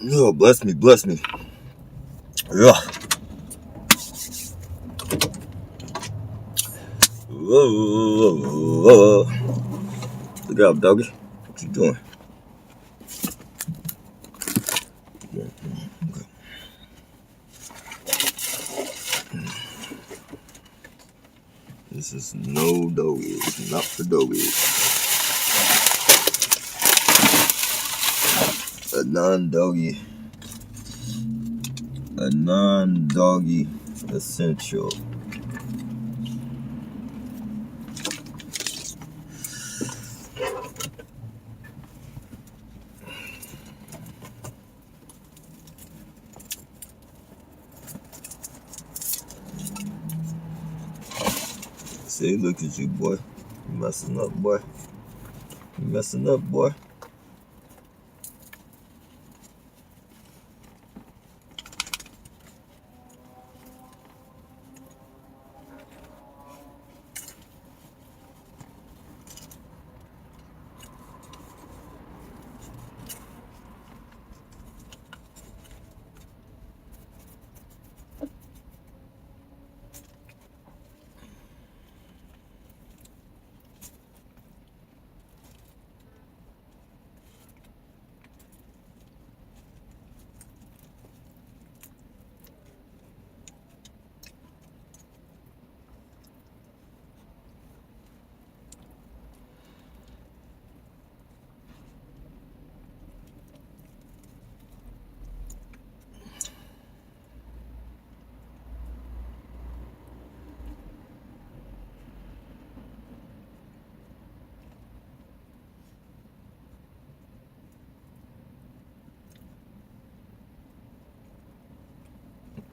Oh, bless me, bless me. Yeah. Whoa. Look out, doggy. What you doing? Okay. This is no doggy. Not for doggies. A non-doggy. A non-doggy essential. See, look at you, boy. You messing up, boy. You messing up, boy.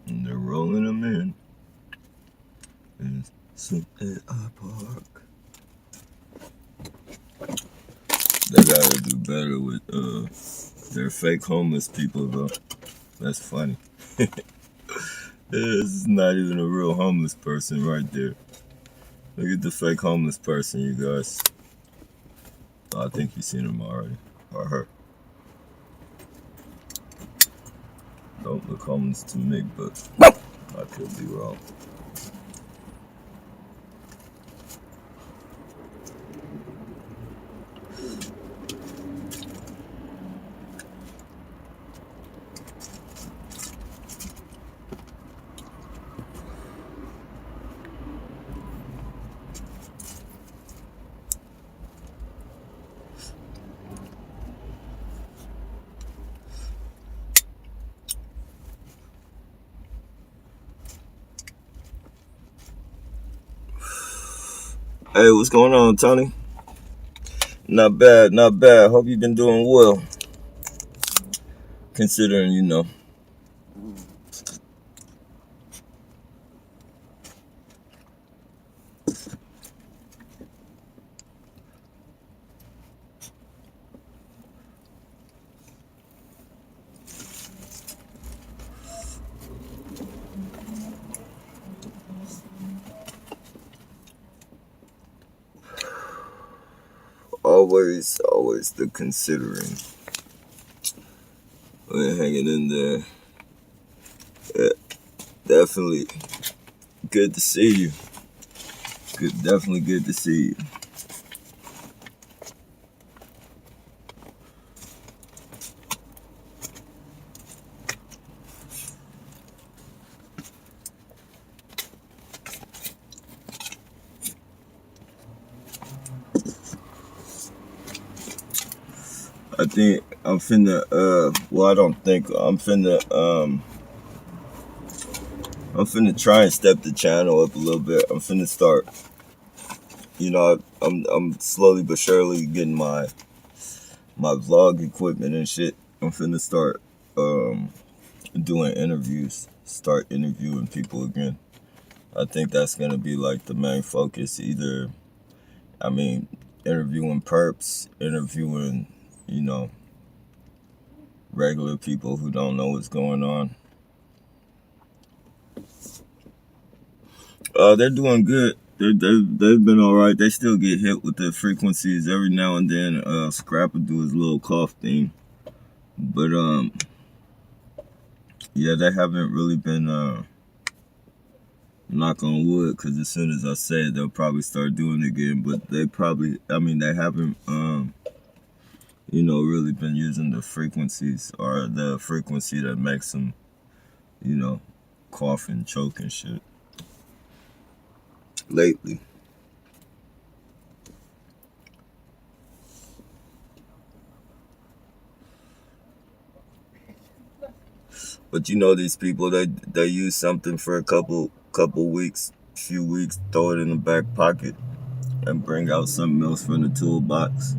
And they're rolling them in. And at our park. They gotta do better with their fake homeless people though. That's funny. This is not even a real homeless person right there. Look at the fake homeless person, you guys. Oh, I think you've seen him already. Or her. Don't look homeless to me, but I could be wrong. Hey, what's going on, Tony? Not bad, not bad. Hope you've been doing well. Considering, you know. Always the considering. We're hanging in there. Yeah, definitely good to see you. Definitely good to see you. I think I'm finna, I don't think, I'm finna try and step the channel up a little bit. I'm finna start, you know, I'm slowly but surely getting my vlog equipment and shit. I'm finna start, doing interviews, start interviewing people again. I think that's gonna be like the main focus. Either, interviewing perps, interviewing, you know, regular people who don't know what's going on. They're doing good. They've been all right. They still get hit with the frequencies every now and then. Scrap will do his little cough thing, but Yeah, they haven't really been, knock on wood, because as soon as I say it, they'll probably start doing it again. But they probably, I mean, they haven't, really been using the frequencies or the frequency that makes them, cough and choke and shit lately. But these people, they use something for a couple weeks, few weeks, throw it in the back pocket, and bring out something else from the toolbox.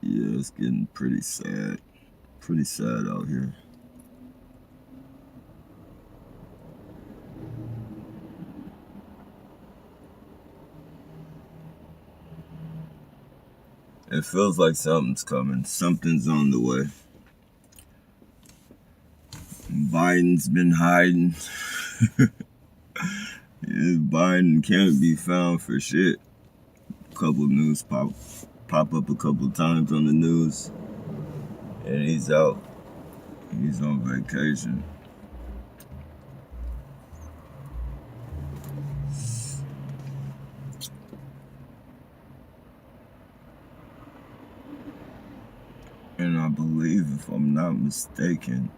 Yeah, it's getting pretty sad. Pretty sad out here. It feels like something's coming. Something's on the way. Biden's been hiding. Yeah, Biden can't be found for shit. A couple news pop up a couple times on the news, and he's out. He's on vacation. And I believe, if I'm not mistaken,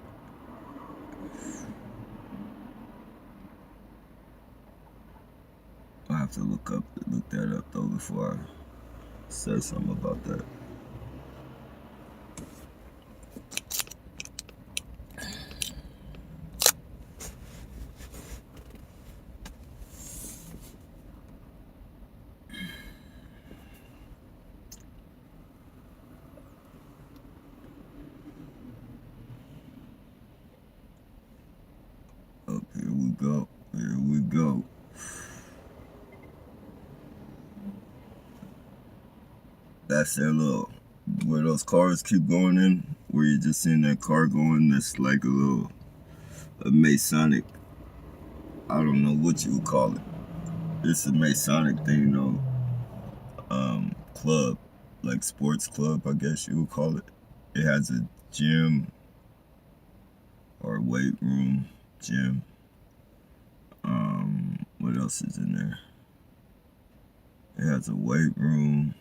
I have to look that up though before I say something about that. Oh, here we go. Here we go. That's their little, where those cars keep going in, where you just seeing that car going. That's like a Masonic, I don't know what you would call it. It's a Masonic thing, though. Club, like sports club, I guess you would call it. It has a gym or weight room, gym. What else is in there? It has a weight room.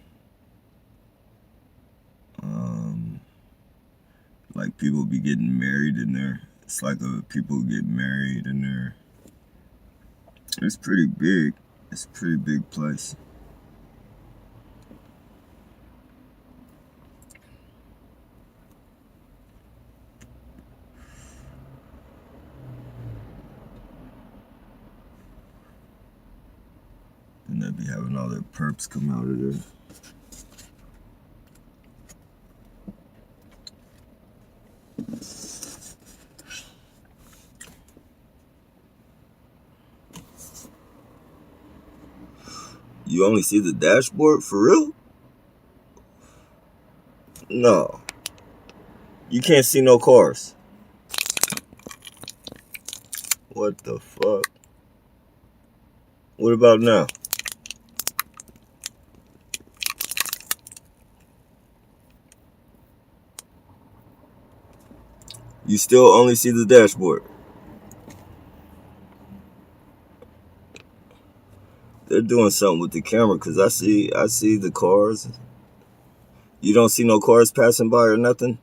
Like people be getting married in there. It's like people get married in there. It's pretty big. It's a pretty big place. And they be having all their perps come out of there. You only see the dashboard? For real? No. You can't see no cars. What the fuck? What about now? You still only see the dashboard. They're doing something with the camera, because I see the cars. You don't see no cars passing by or nothing?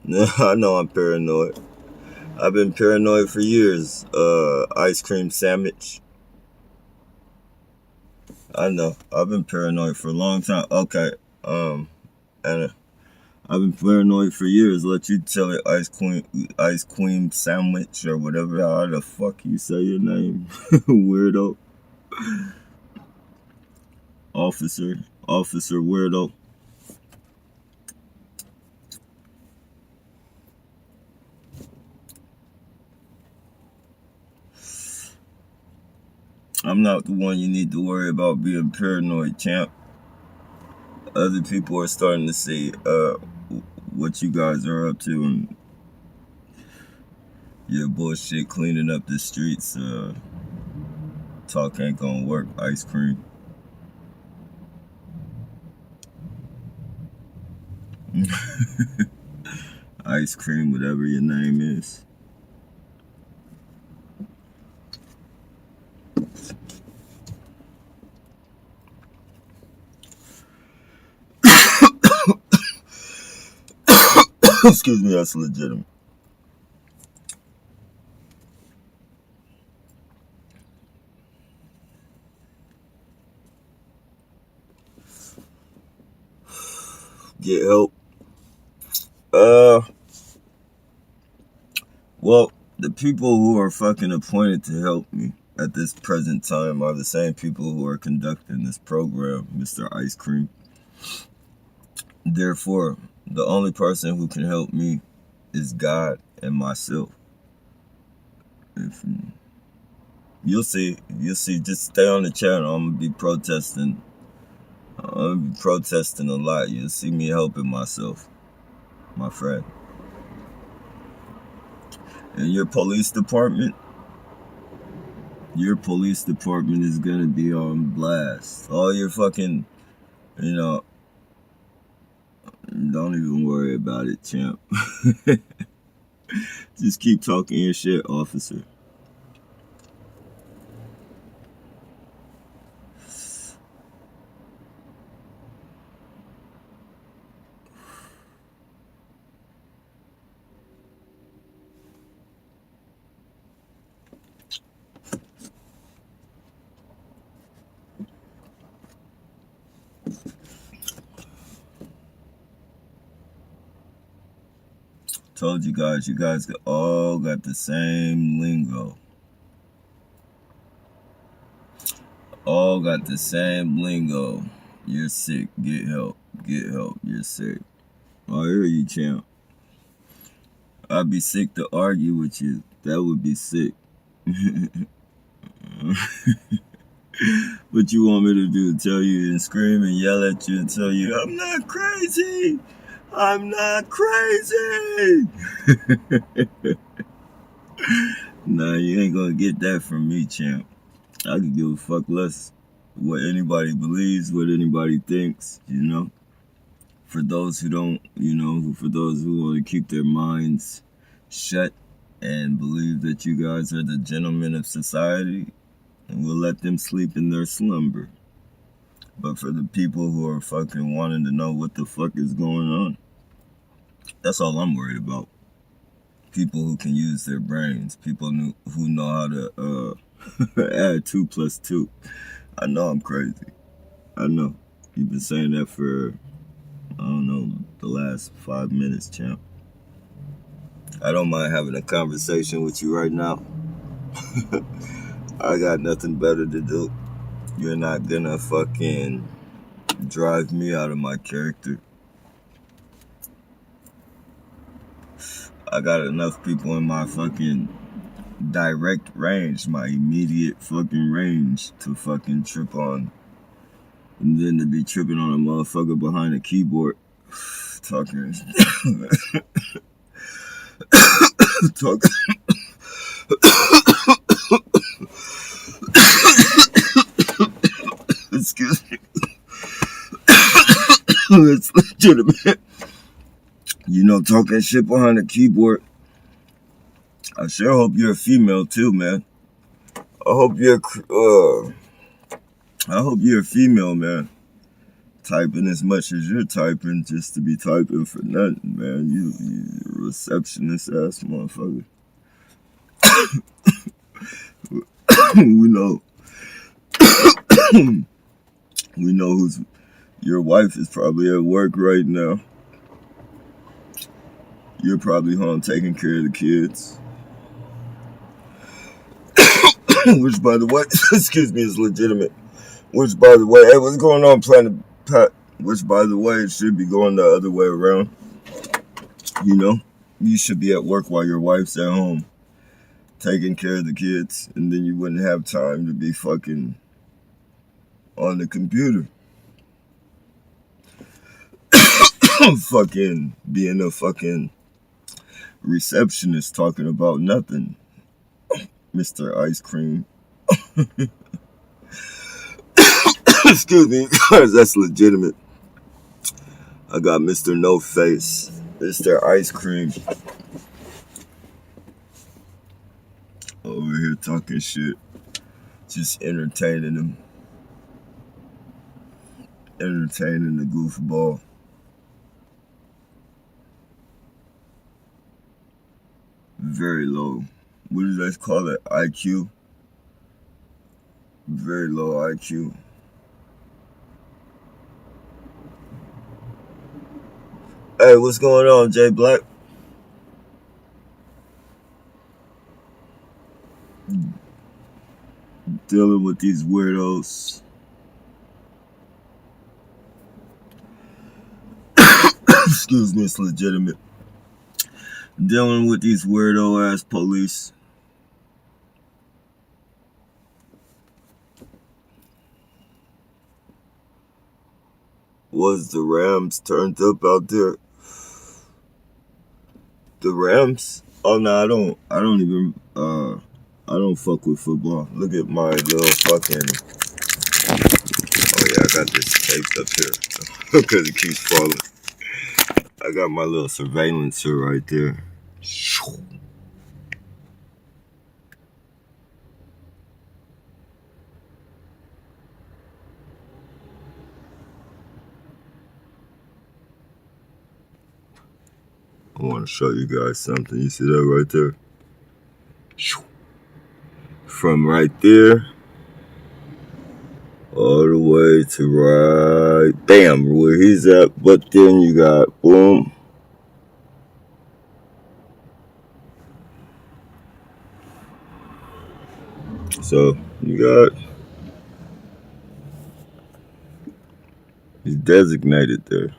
No, I know I'm paranoid. I've been paranoid for years. Ice cream sandwich. I know. I've been paranoid for a long time. Okay. And I've been paranoid for years. Let you tell it, Ice Queen Sandwich, or whatever. How the fuck you say your name, weirdo. Officer weirdo. I'm not the one you need to worry about being paranoid, champ. Other people are starting to see what you guys are up to, and your bullshit cleaning up the streets. Talk ain't gonna work. Ice cream. Ice cream, whatever your name is. Excuse me, that's legitimate. Get help. Well, the people who are fucking appointed to help me at this present time are the same people who are conducting this program, Mr. Ice Cream. Therefore, the only person who can help me is God and myself. If you'll see, just stay on the channel. I'm gonna be protesting. I'm gonna be protesting a lot. You'll see me helping myself, my friend. And your police department is gonna be on blast. All your fucking, don't even worry about it, champ. Just keep talking your shit, officer. Told you guys all got the same lingo. All got the same lingo. You're sick, get help. Get help, you're sick. I hear you, champ. I'd be sick to argue with you. That would be sick. What you want me to do? Tell you and scream and yell at you and tell you, I'm not crazy! I'm not crazy! Nah, you ain't gonna get that from me, champ. I could give a fuck less what anybody believes, what anybody thinks, For those who don't, for those who want to keep their minds shut and believe that you guys are the gentlemen of society, and we'll let them sleep in their slumber. But for the people who are fucking wanting to know what the fuck is going on, that's all I'm worried about. People who can use their brains. People who know how to add 2 plus 2. I know I'm crazy. I know. You've been saying that for, I don't know, the last 5 minutes, champ. I don't mind having a conversation with you right now. I got nothing better to do. You're not gonna fucking drive me out of my character. I got enough people in my fucking direct range, my immediate fucking range, to fucking trip on. And then to be tripping on a motherfucker behind a keyboard. Talking. Talking. Excuse me. It's legitimate. Talking shit behind a keyboard. I sure hope you're a female too, man. I hope you're a female, man. Typing as much as you're typing just to be typing for nothing, man. You a receptionist ass motherfucker. We know who's your wife is probably at work right now. You're probably home taking care of the kids. Which, by the way, excuse me, is legitimate. Which, by the way, hey, what's going on, Planet Pat? Which, by the way, it should be going the other way around. You know, you should be at work while your wife's at home taking care of the kids, and then you wouldn't have time to be fucking on the computer. Fucking being a fucking receptionist talking about nothing, Mr. Ice Cream. Excuse me, guys, that's legitimate. I got Mr. No Face, Mr. Ice Cream, over here talking shit, just entertaining him, entertaining the goofball. Very low. What do they call it? IQ? Very low IQ. Hey, what's going on, Jay Black? Dealing with these weirdos. Excuse me, it's legitimate. Dealing with these weirdo ass police. Was the Rams turned up out there? The Rams? Oh no, I don't even I don't fuck with football. Look at my little fucking, oh yeah, I got this taped up here because it keeps falling. I got my little surveillance here right there. I want to show you guys something. You see that right there? From right there all the way to right, bam, where he's at. But then you got, boom. So you got, he's designated there.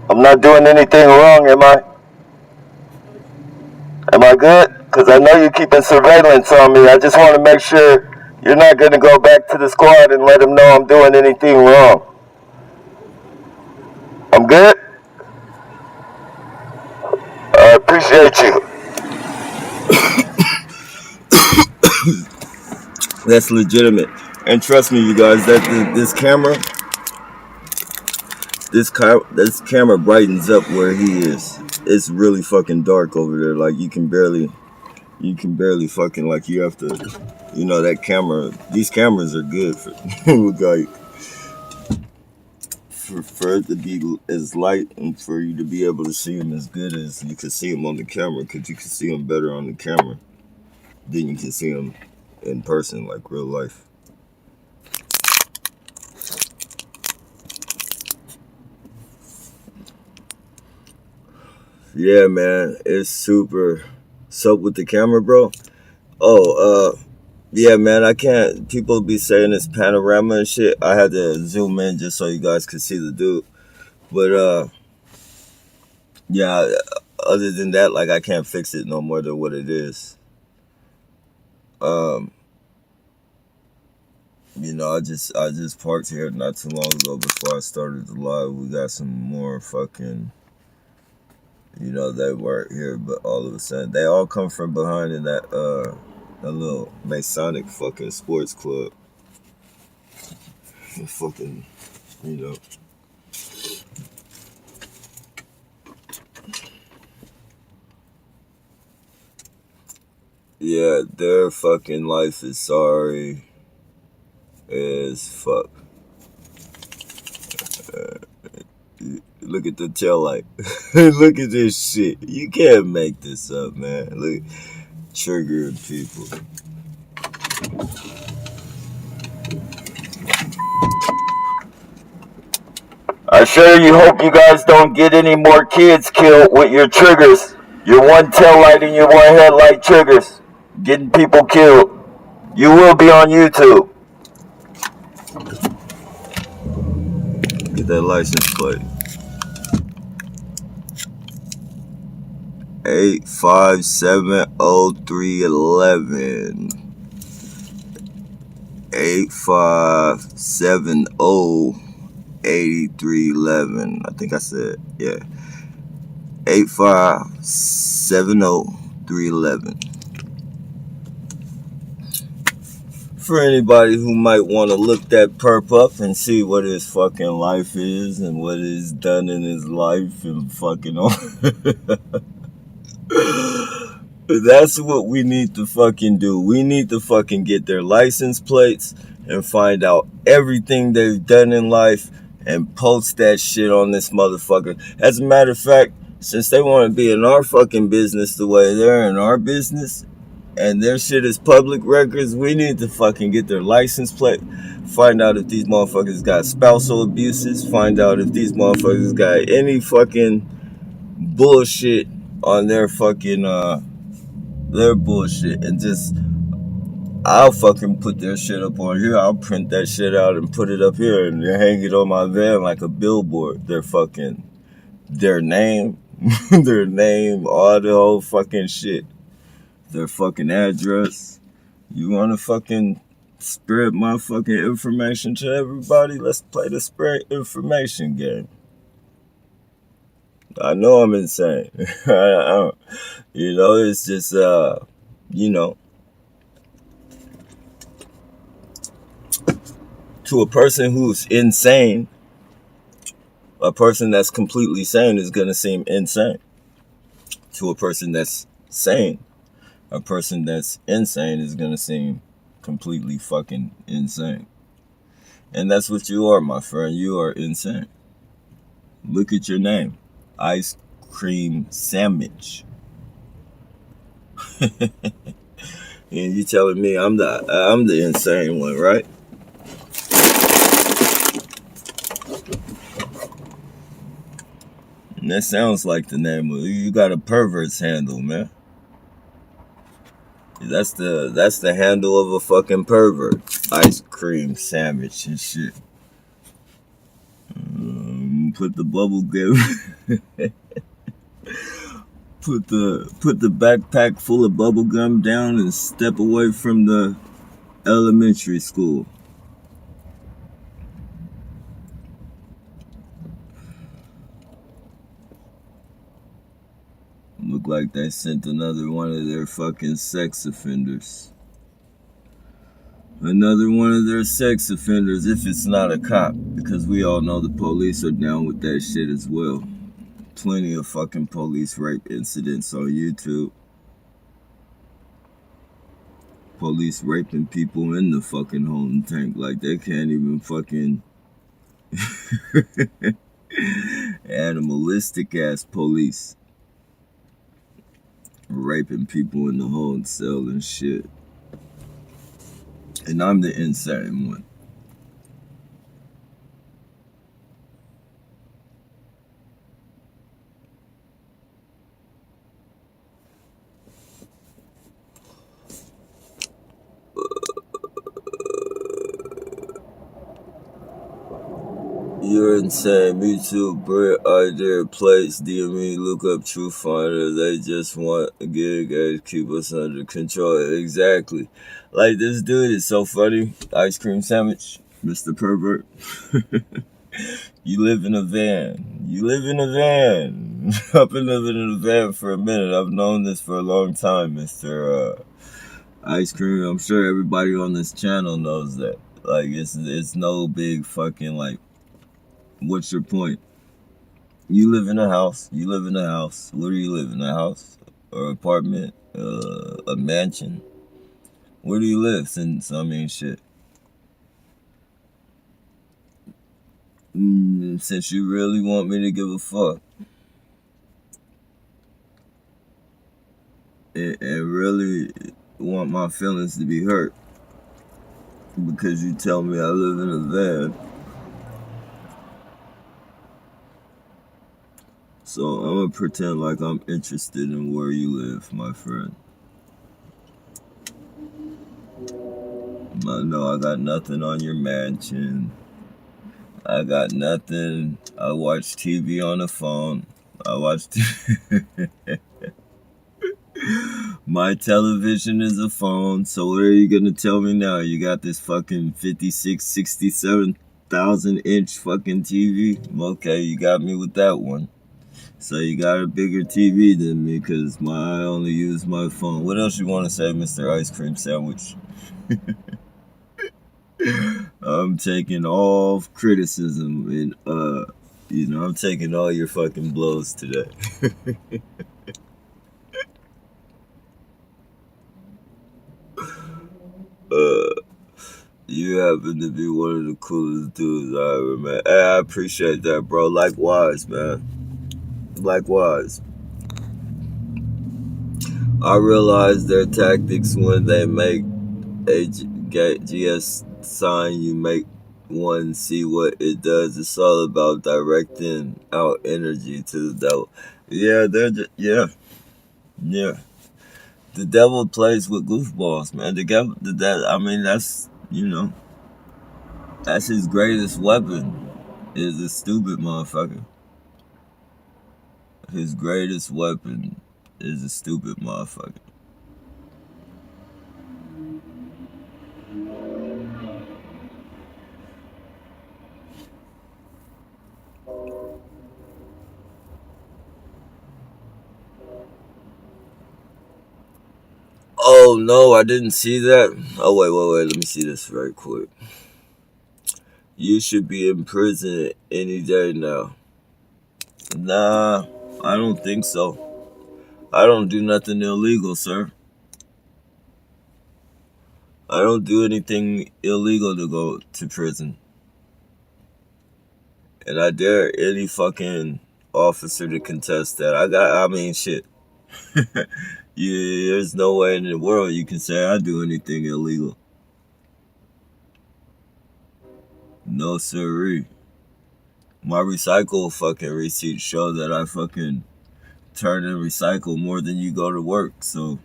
I'm not doing anything wrong, am I? Am I good? Because I know you're keeping surveillance on me. I just want to make sure you're not going to go back to the squad and let them know I'm doing anything wrong. I'm good? I appreciate you. That's legitimate. And trust me, you guys, that this camera brightens up where he is. It's really fucking dark over there. Like you can barely fucking, like, you have to, you know, that camera. These cameras are good for like for it to be as light and for you to be able to see them as good as you can see them on the camera, because you can see them better on the camera than you can see them in person, like real life. Yeah, man, it's super. So with the camera, bro. Oh, yeah, man, I can't. People be saying it's panorama and shit. I had to zoom in just so you guys could see the dude. But yeah. Other than that, like, I can't fix it no more than what it is. You know, I just parked here not too long ago before I started the live. We got some more fucking, you know, they weren't here, but all of a sudden they all come from behind in that little Masonic fucking sports club. fucking, you know. Yeah, their fucking life is sorry as fuck. Look at the tail light. Look at this shit. You can't make this up, man. Look, triggering people. I sure hope you guys don't get any more kids killed with your triggers. Your one tail light and your one headlight triggers. Getting people killed. You will be on YouTube. Get that license plate. 8570311. 85708311. I think I said, yeah. 8570311. For anybody who might want to look that perp up and see what his fucking life is and what he's done in his life and fucking all. That's what we need to fucking do. We need to fucking get their license plates and find out everything they've done in life and post that shit on this motherfucker. As a matter of fact, since they want to be in our fucking business the way they're in our business, and their shit is public records, we need to fucking get their license plate, find out if these motherfuckers got spousal abuses, find out if these motherfuckers got any fucking bullshit on their fucking, their bullshit, and just, I'll fucking put their shit up on here. I'll print that shit out and put it up here and hang it on my van like a billboard. Their name, their name, all the whole fucking shit. Their fucking address. You wanna fucking spread my fucking information to everybody? Let's play the spread information game. I know I'm insane. You know, it's just, you know, to a person who's insane, a person that's completely sane is gonna seem insane. To a person that's sane, a person that's insane is gonna seem completely fucking insane. And that's what you are, my friend. You are insane. Look at your name. Ice Cream Sandwich. And you telling me I'm the insane one, right? And that sounds like the name of you got a pervert's handle, man. That's the handle of a fucking pervert. Ice Cream Sandwich and shit. Put the bubble gum. put the backpack full of bubble gum down and step away from the elementary school. Look like they sent another one of their fucking sex offenders. Another one of their sex offenders, if it's not a cop, because we all know the police are down with that shit as well. Plenty of fucking police rape incidents on YouTube. Police raping people in the fucking holding tank like they can't even fucking animalistic ass police raping people in the holding cell and shit. And I'm the insane one. You're insane. Me too. Bright idea. Plates. DME. Look up True Finder. They just want a gig and keep us under control. Exactly. Like this dude is so funny. Ice Cream Sandwich. Mr. Pervert. You live in a van. You live in a van. I've been living in a van for a minute. I've known this for a long time, Mr. Ice Cream. I'm sure everybody on this channel knows that. Like, it's no big fucking, like, what's your point? You live in a house. You live in a house. Where do you live? In a house? Or apartment? A mansion? Where do you live? Since, I mean, shit. Since you really want me to give a fuck and really want my feelings to be hurt because you tell me I live in a van. So I'm gonna pretend like I'm interested in where you live, my friend. No, I got nothing on your mansion. I got nothing. I watch TV on the phone. I watch My television is a phone, so what are you gonna tell me now? You got this fucking 56, 67,000 inch fucking TV? Okay, you got me with that one. So you got a bigger TV than me, cause I only use my phone. What else you want to say, Mr. Ice Cream Sandwich? I'm taking all criticism and I'm taking all your fucking blows today. You happen to be one of the coolest dudes I ever met. Hey, I appreciate that, bro. Likewise, man. Likewise. I realize their tactics when they make a GS sign, you make one see what it does. It's all about directing out energy to the devil. Yeah, yeah. The devil plays with goofballs, man. I mean, that's his greatest weapon. Is a stupid motherfucker. His greatest weapon is a stupid motherfucker. Oh no, I didn't see that. Oh wait. Let me see this right quick. You should be in prison any day now. Nah, I don't think so. I don't do nothing illegal, sir. I don't do anything illegal to go to prison. And I dare any fucking officer to contest that. I mean, shit. There's no way in the world you can say I do anything illegal. No, sirree. My recycle fucking receipts show that I fucking turn and recycle more than you go to work, so.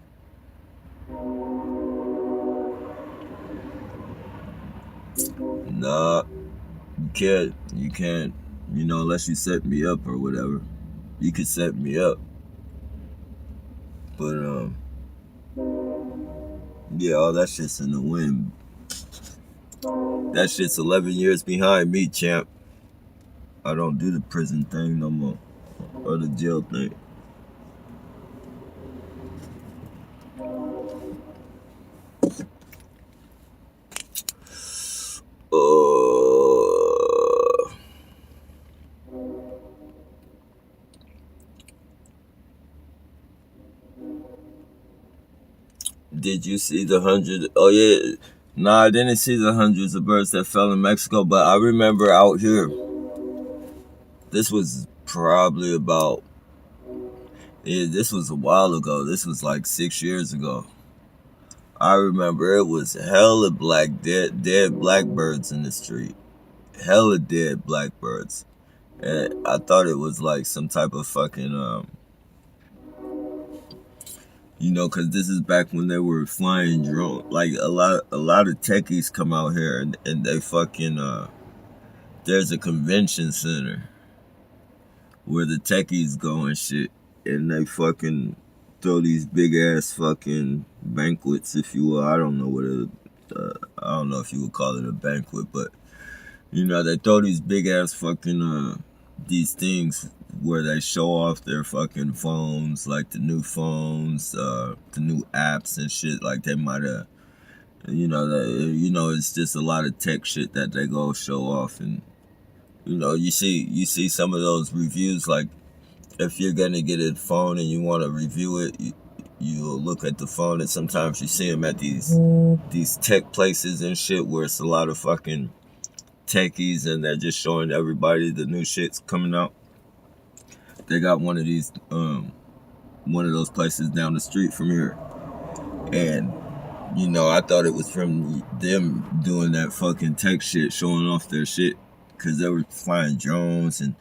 Nah, you can't, unless you set me up or whatever. You could set me up. But, yeah, all that shit's in the wind. That shit's 11 years behind me, champ. I don't do the prison thing no more. Or the jail thing. Did you see the hundred? Oh yeah, nah, I didn't see the hundreds of birds that fell in Mexico, but I remember out here. This was probably about. Yeah, this was a while ago. This was like 6 years ago. I remember it was hella dead blackbirds in the street. Hella dead blackbirds. And I thought it was like some type of fucking because this is back when they were flying drone. Like a lot of techies come out here and they fucking there's a convention center where the techies go and shit, and they fucking throw these big ass fucking banquets, if you will. I don't know I don't know if you would call it a banquet, but they throw these big ass fucking these things where they show off their fucking phones, like the new phones, the new apps and shit. Like they might have, It's just a lot of tech shit that they go show off. And you see some of those reviews, like if you're gonna get a phone and you want to review it, you'll look at the phone, and sometimes you see them at these tech places and shit where it's a lot of fucking techies, and they're just showing everybody the new shit's coming out. They got one of those places down the street from here, and I thought it was from them doing that fucking tech shit, showing off their shit, because they were flying drones, and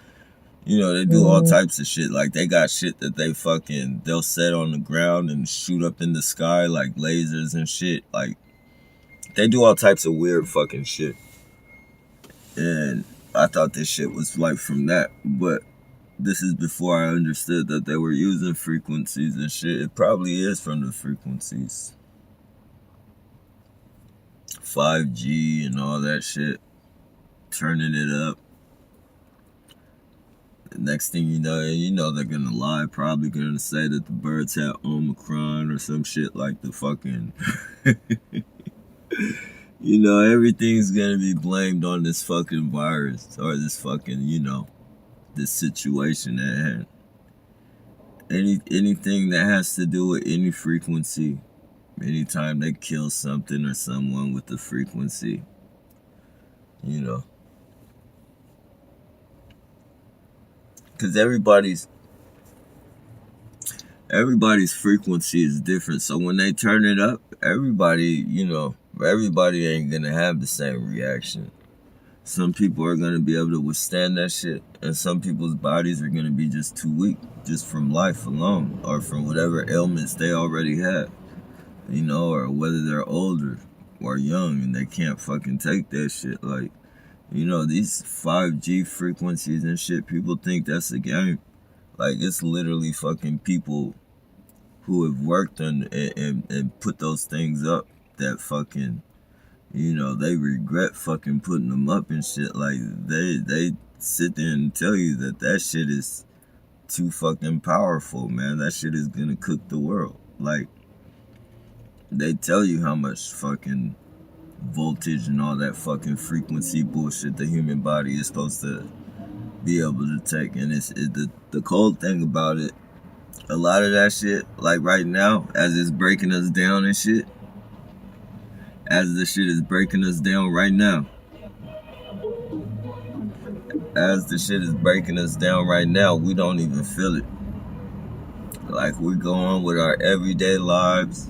they do all types of shit. Like, they got shit that they'll set on the ground and shoot up in the sky, like lasers and shit. Like, they do all types of weird fucking shit. And I thought this shit was like from that, but this is before I understood that they were using frequencies and shit. It probably is from the frequencies. 5G and all that shit. Turning it up. The next thing you know they're gonna lie. Probably gonna say that the birds had Omicron or some shit like the fucking... everything's gonna be blamed on this fucking virus or this fucking, this situation at hand. Anything that has to do with any frequency, anytime they kill something or someone with the frequency, because everybody's frequency is different. So when they turn it up, everybody ain't gonna have the same reaction. Some people are gonna be able to withstand that shit, and some people's bodies are gonna be just too weak, just from life alone, or from whatever ailments they already have, or whether they're older or young and they can't fucking take that shit. Like, these 5G frequencies and shit, people think that's a game. Like, it's literally fucking people who have worked on and put those things up that fucking, they regret fucking putting them up and shit. Like, they sit there and tell you that shit is too fucking powerful, man. That shit is gonna cook the world. Like, they tell you how much fucking voltage and all that fucking frequency bullshit the human body is supposed to be able to take. And the cold thing about it, a lot of that shit, like right now, as it's breaking us down and shit, as the shit is breaking us down right now, we don't even feel it. Like, we go on with our everyday lives.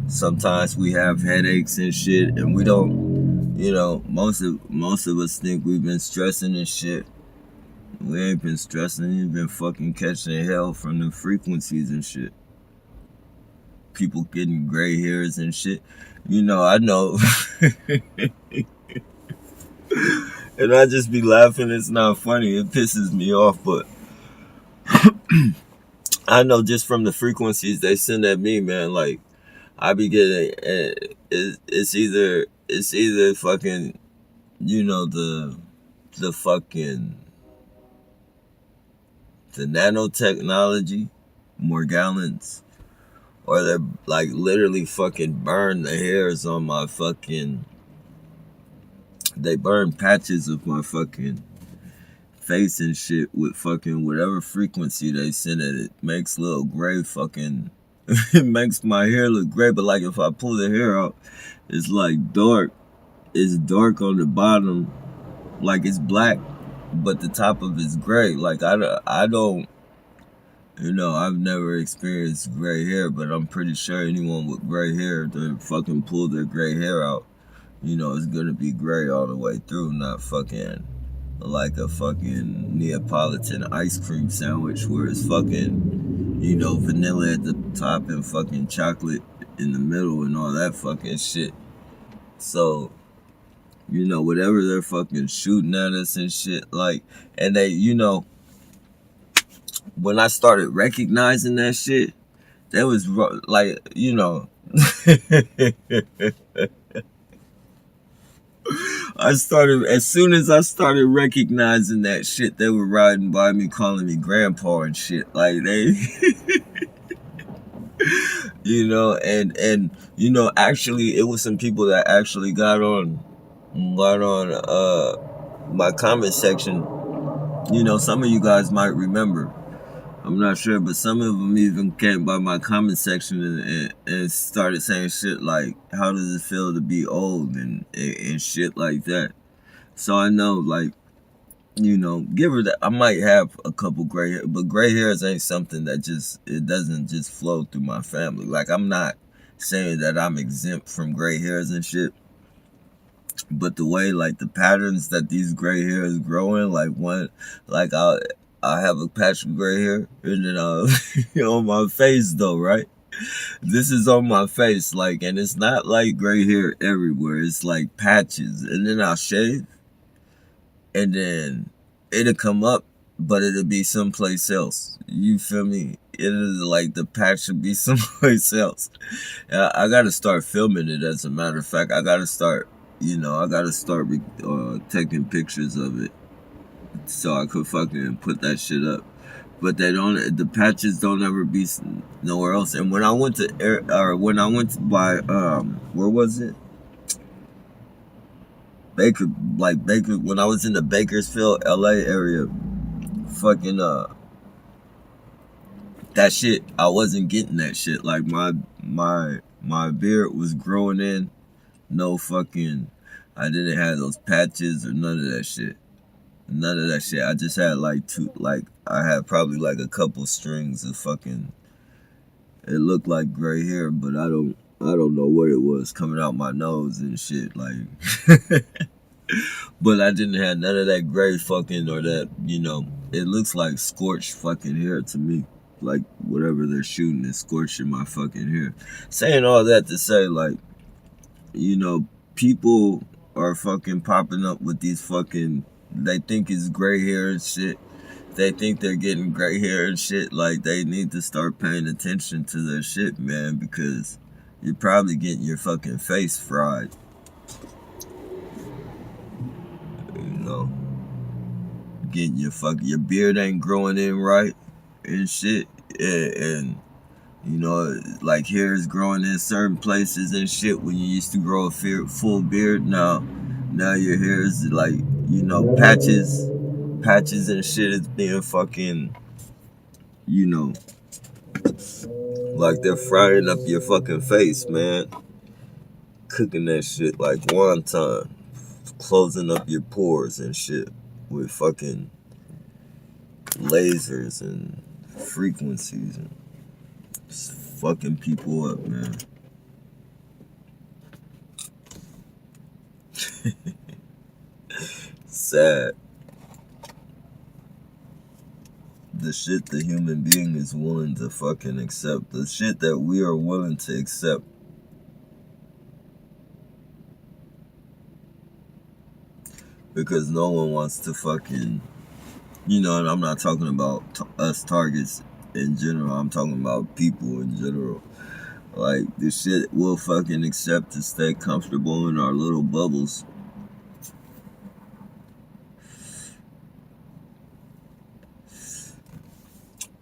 Sometimes we have headaches and shit, and we don't, most of us think we've been stressing and shit. We ain't been stressing. You've been fucking catching hell from the frequencies and shit. People getting gray hairs and shit. I know. And I just be laughing. It's not funny. It pisses me off, but I know just from the frequencies they send at me, man. Like, I be getting, it's either fucking, the fucking, the nanotechnology, more gallons, or they're like literally fucking burn the hairs on my fucking, they burn patches of my fucking face and shit with fucking whatever frequency they send it. It makes little gray fucking, it makes my hair look gray, but like if I pull the hair out, it's like dark. It's dark on the bottom, like it's black, but the top of it's gray. Like I don't, I've never experienced gray hair, but I'm pretty sure anyone with gray hair, to fucking pull their gray hair out, it's gonna be gray all the way through, not fucking like a fucking Neapolitan ice cream sandwich where it's fucking, vanilla at the top and fucking chocolate in the middle and all that fucking shit. So, whatever they're fucking shooting at us and shit, like, and they, when I started recognizing that shit, that was like, as soon as I started recognizing that shit, they were riding by me calling me grandpa and shit. Like, and actually it was some people that actually got on my comment section. Some of you guys might remember. I'm not sure, but some of them even came by my comment section and started saying shit like, "How does it feel to be old?" and shit like that. So I know, like, give her that. I might have a couple gray hair, but gray hairs ain't something that it doesn't just flow through my family. Like, I'm not saying that I'm exempt from gray hairs and shit, but the way, like, the patterns that these gray hairs grow in, like, like, I have a patch of gray hair, and then on my face though, right? This is on my face, like, and it's not like gray hair everywhere. It's like patches, and then I'll shave, and then it'll come up, but it'll be someplace else. You feel me? It is like the patch should be someplace else. I gotta start filming it. As a matter of fact, I gotta start. Taking pictures of it so I could fucking put that shit up. But they don't. The patches don't ever be nowhere else. And when I went by where was it? Baker, like Baker. When I was in the Bakersfield, LA area, fucking that shit. I wasn't getting that shit. Like my beard was growing in. No fucking. I didn't have those patches or none of that shit. None of that shit. I just had I had probably like a couple strings of fucking. It looked like gray hair, but I don't know what it was coming out my nose and shit. Like, but I didn't have none of that gray fucking or that. It looks like scorched fucking hair to me. Like whatever they're shooting is scorching my fucking hair. Saying all that to say, like, people are fucking popping up with these fucking. They think it's gray hair and shit. They think they're getting gray hair and shit. Like, they need to start paying attention to their shit, man, because you're probably getting your fucking face fried. You know, getting your beard ain't growing in right and shit, and like hair is growing in certain places and shit when you used to grow a full beard. Now your hair is like patches and shit is being fucking you know like they're frying up your fucking face, man. Cooking that shit like wonton, closing up your pores and shit with fucking lasers and frequencies and just fucking people up, man. Sad. The shit the human being is willing to fucking accept. The shit that we are willing to accept. Because no one wants to fucking, and I'm not talking about us targets in general. I'm talking about people in general. Like, this shit we'll fucking accept to stay comfortable in our little bubbles.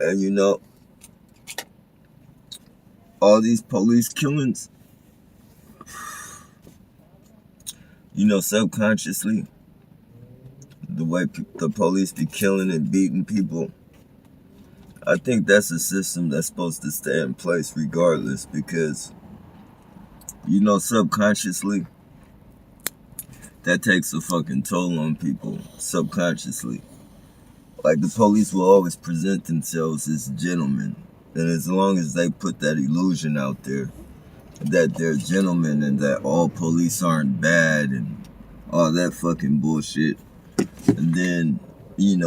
And all these police killings, subconsciously, the way the police be killing and beating people, I think that's a system that's supposed to stay in place regardless, because, subconsciously, that takes a fucking toll on people, subconsciously. Like, the police will always present themselves as gentlemen, and as long as they put that illusion out there that they're gentlemen and that all police aren't bad and all that fucking bullshit, and then, in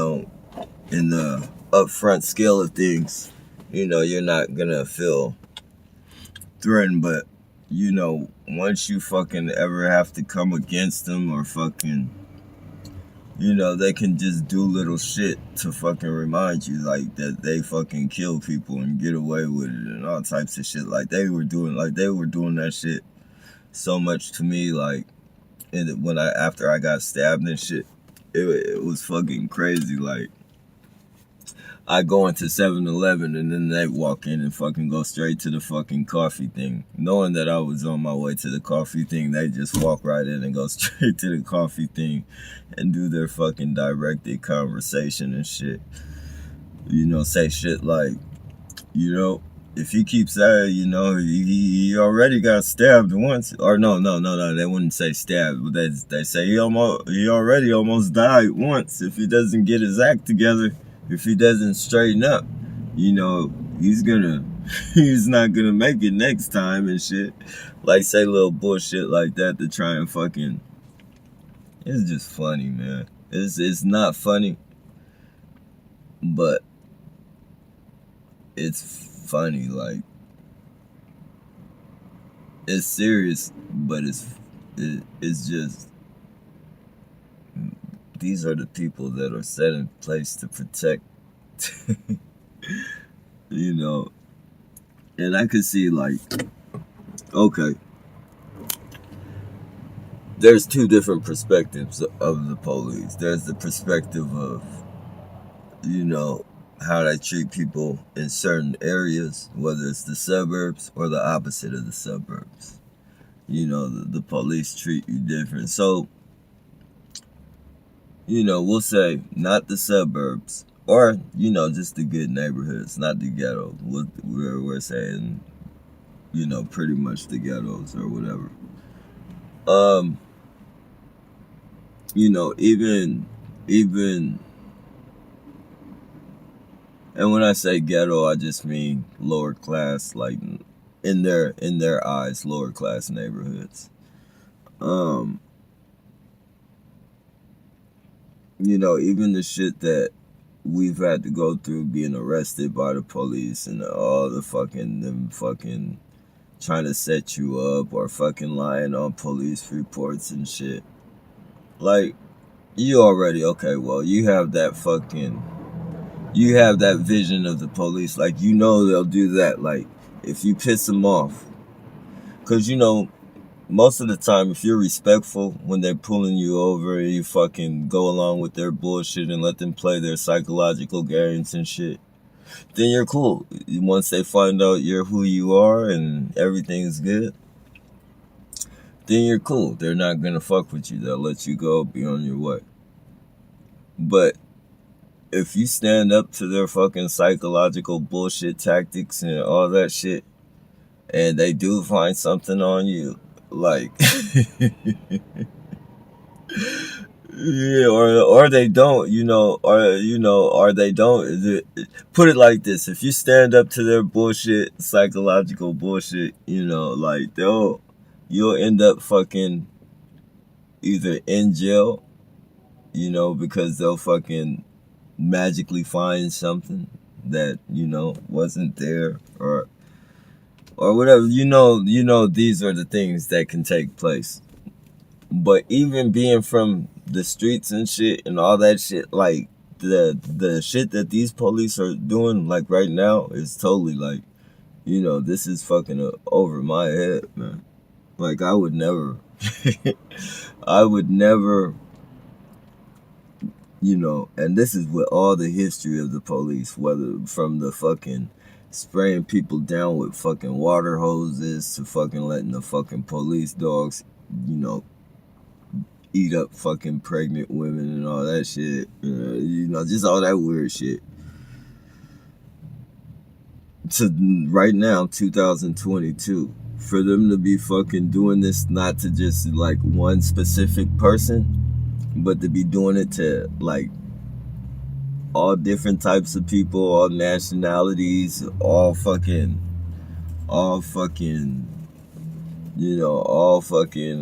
the upfront scale of things, you're not gonna feel threatened. But, once you fucking ever have to come against them or fucking, they can just do little shit to fucking remind you, like, that they fucking kill people and get away with it and all types of shit. Like, they were doing that shit so much to me, like, after I got stabbed and shit. It was fucking crazy. Like, I go into 7-Eleven and then they walk in and fucking go straight to the fucking coffee thing. Knowing that I was on my way to the coffee thing, they just walk right in and go straight to the coffee thing and do their fucking directed conversation and shit. You know, say shit like, you know, if he keeps saying, you know, he already got stabbed once, or no, they wouldn't say stabbed, but they say he already almost died once. If he doesn't get his act together, if he doesn't straighten up, you know, he's not gonna make it next time and shit. Like say little bullshit like that to try and fucking. It's just funny, man. It's not funny, but it's funny, like it's serious, but it's just these are the people that are set in place to protect, you know. And I could see like, okay, there's two different perspectives of the police. There's the perspective of, you know, how they treat people in certain areas, whether it's the suburbs or the opposite of the suburbs. You know, the police treat you different. So, you know, we'll say not the suburbs, or, you know, just the good neighborhoods, not the ghetto. We're saying, you know, pretty much the ghettos or whatever. You know, even and when I say ghetto, I just mean lower class, like in their eyes, lower class neighborhoods. You know, even the shit that we've had to go through being arrested by the police and all the them fucking trying to set you up or fucking lying on police reports and shit. Like, you already, okay, well, you have that vision of the police. Like, you know they'll do that. Like, if you piss them off. Because, you know, most of the time, if you're respectful when they're pulling you over and you fucking go along with their bullshit and let them play their psychological games and shit, then you're cool. Once they find out you're who you are and everything's good, then you're cool. They're not gonna fuck with you. They'll let you go, be on your way. But if you stand up to their fucking psychological bullshit tactics and all that shit, and they do find something on you, like, yeah, or they don't, or they don't. Put it like this: if you stand up to their bullshit, psychological bullshit, you know, like you'll end up fucking either in jail, you know, because they'll fucking magically find something that, you know, wasn't there, or whatever. These are the things that can take place. But even being from the streets and shit and all that shit, like the shit that these police are doing, like right now, is totally like, you know, this is fucking over my head, man. Like I would never, you know, and this is with all the history of the police, whether from the fucking spraying people down with fucking water hoses to fucking letting the fucking police dogs, you know, eat up fucking pregnant women and all that shit. You know, just all that weird shit. To right now, 2022, for them to be fucking doing this not to just like one specific person, but to be doing it to like all different types of people, all nationalities, all fucking, you know, all fucking,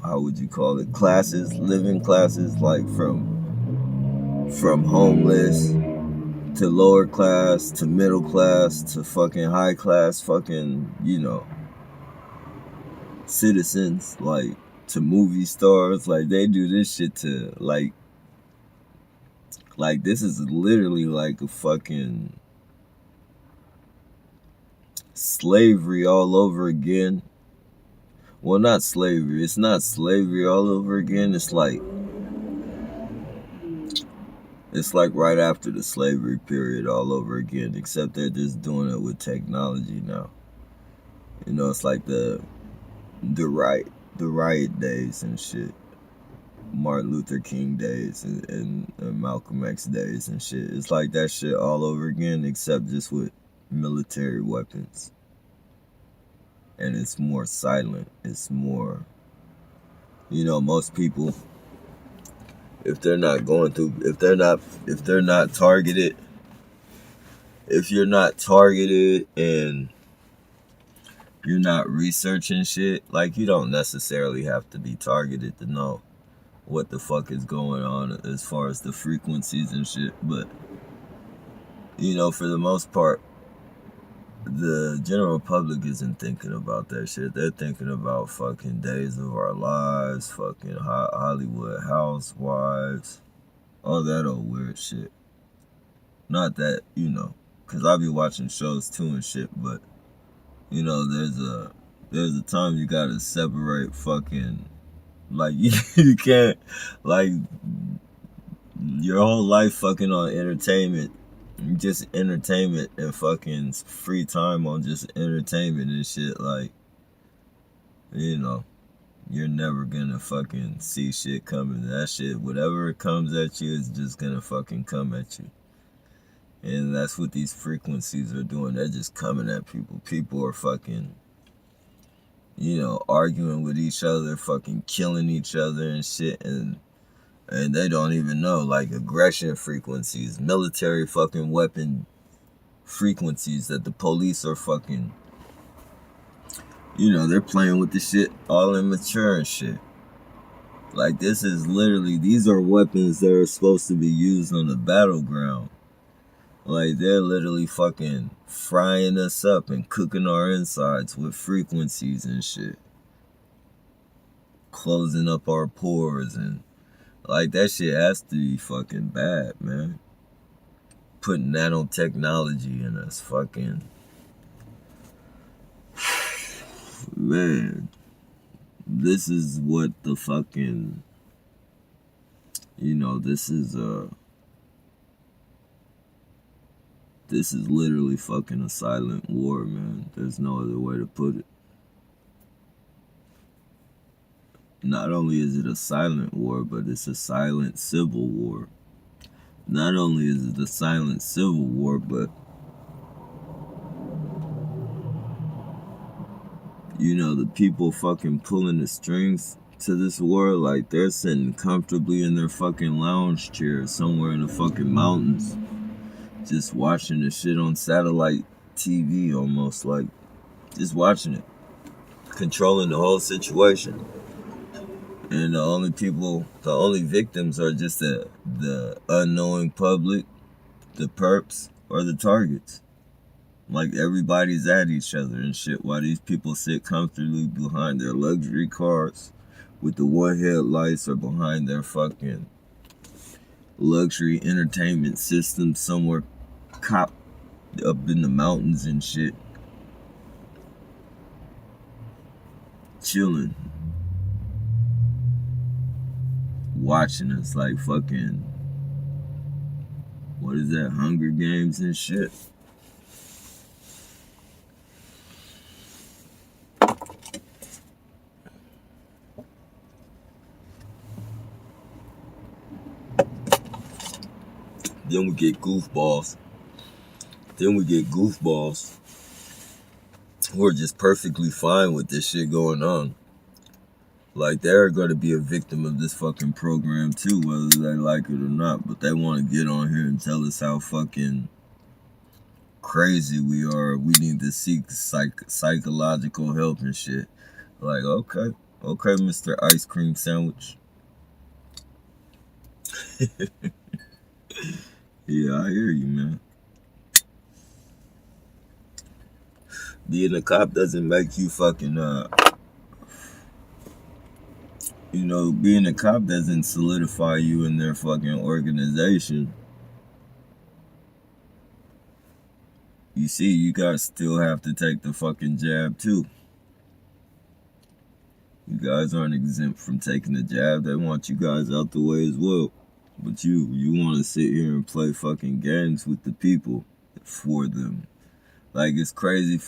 how would you call it? Classes, living classes, like from homeless to lower class to middle class to fucking high class, fucking, you know, citizens, like to movie stars. Like they do this shit to like this is literally like a fucking slavery all over again. Well, not slavery. It's not slavery all over again. It's like It's like right after the slavery period all over again, except they're just doing it with technology now. You know, it's like the riot days and shit. Martin Luther King days and Malcolm X days and shit. It's like that shit all over again, except just with military weapons. And it's more silent. It's more, you know, most people, if they're not going through, if they're not targeted, if you're not targeted and you're not researching shit, like, you don't necessarily have to be targeted to know what the fuck is going on as far as the frequencies and shit. But, you know, for the most part, the general public isn't thinking about that shit. They're thinking about fucking Days of Our Lives, fucking Hollywood Housewives, all that old weird shit. Not that, you know, because I be watching shows too and shit, but, you know, there's a time you gotta separate fucking, like, you can't, like, your whole life fucking on entertainment, just entertainment and fucking free time on just entertainment and shit, like, you know, you're never gonna fucking see shit coming. That shit, whatever it comes at you, is just gonna fucking come at you. And that's what these frequencies are doing. They're just coming at people. People are fucking, you know, arguing with each other, fucking killing each other and shit, and they don't even know, like, aggression frequencies, military fucking weapon frequencies that the police are fucking, you know, they're playing with the shit all immature and shit. Like, this is literally, these are weapons that are supposed to be used on the battleground. Like, they're literally fucking frying us up and cooking our insides with frequencies and shit. Closing up our pores and, like, that shit has to be fucking bad, man. Putting nanotechnology in us, fucking. Man. This is what the fucking, you know, this is literally fucking a silent war, man. There's no other way to put it. Not only is it a silent war, but it's a silent civil war. Not only is it a silent civil war, but, you know, the people fucking pulling the strings to this war, like, they're sitting comfortably in their fucking lounge chairs somewhere in the fucking mountains, just watching the shit on satellite TV almost, like, just watching it, controlling the whole situation. And the only victims are just the unknowing public, the perps, or the targets. Like, everybody's at each other and shit while these people sit comfortably behind their luxury cars with the one headlights, or behind their fucking luxury entertainment system somewhere copped up in the mountains and shit. Chilling. Watching us like fucking, what is that, Hunger Games and shit. Then we get goofballs. Who are just perfectly fine with this shit going on. Like, they're going to be a victim of this fucking program too, whether they like it or not. But they want to get on here and tell us how fucking crazy we are. We need to seek psychological help and shit. Like, okay, Mr. Ice Cream Sandwich. Yeah, I hear you, man. Being a cop doesn't make you fucking, you know, being a cop doesn't solidify you in their fucking organization. You see, you guys still have to take the fucking jab too. You guys aren't exempt from taking the jab. They want you guys out the way as well. But you want to sit here and play fucking games with the people for them. Like, it's crazy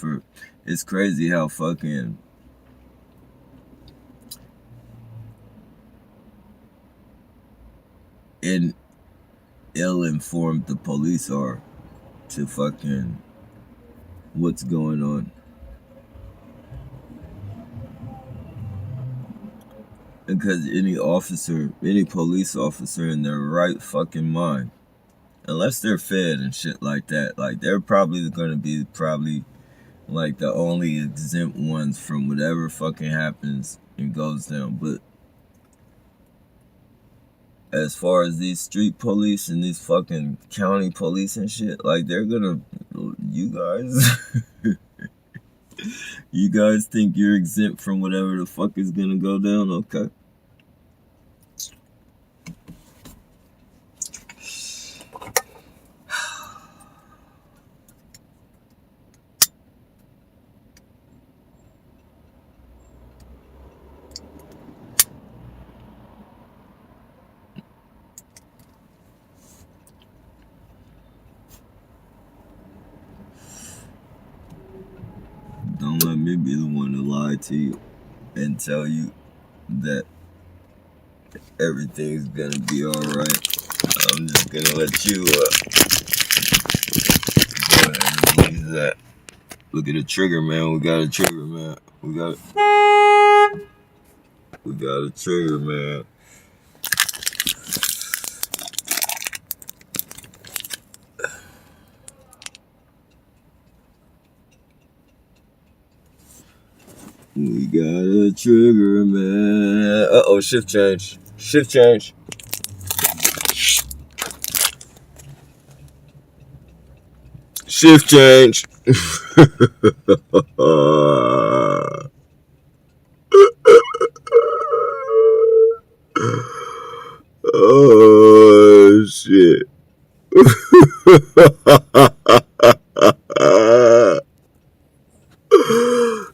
how fucking ill-informed the police are to fucking what's going on. Because any police officer in their right fucking mind, unless they're fed and shit like that, like, they're probably gonna be like the only exempt ones from whatever fucking happens and goes down. But as far as these street police and these fucking county police and shit, like, they're gonna, you guys think you're exempt from whatever the fuck is gonna go down? Okay. Don't let me be the one to lie to you and tell you that everything's gonna be alright. I'm just gonna let you go ahead and believe that. Look at the trigger, man. We got a trigger, man. We got a trigger, man. We got a trigger, man. Uh-oh, shift change. Shift change. Shift change. Oh, shit.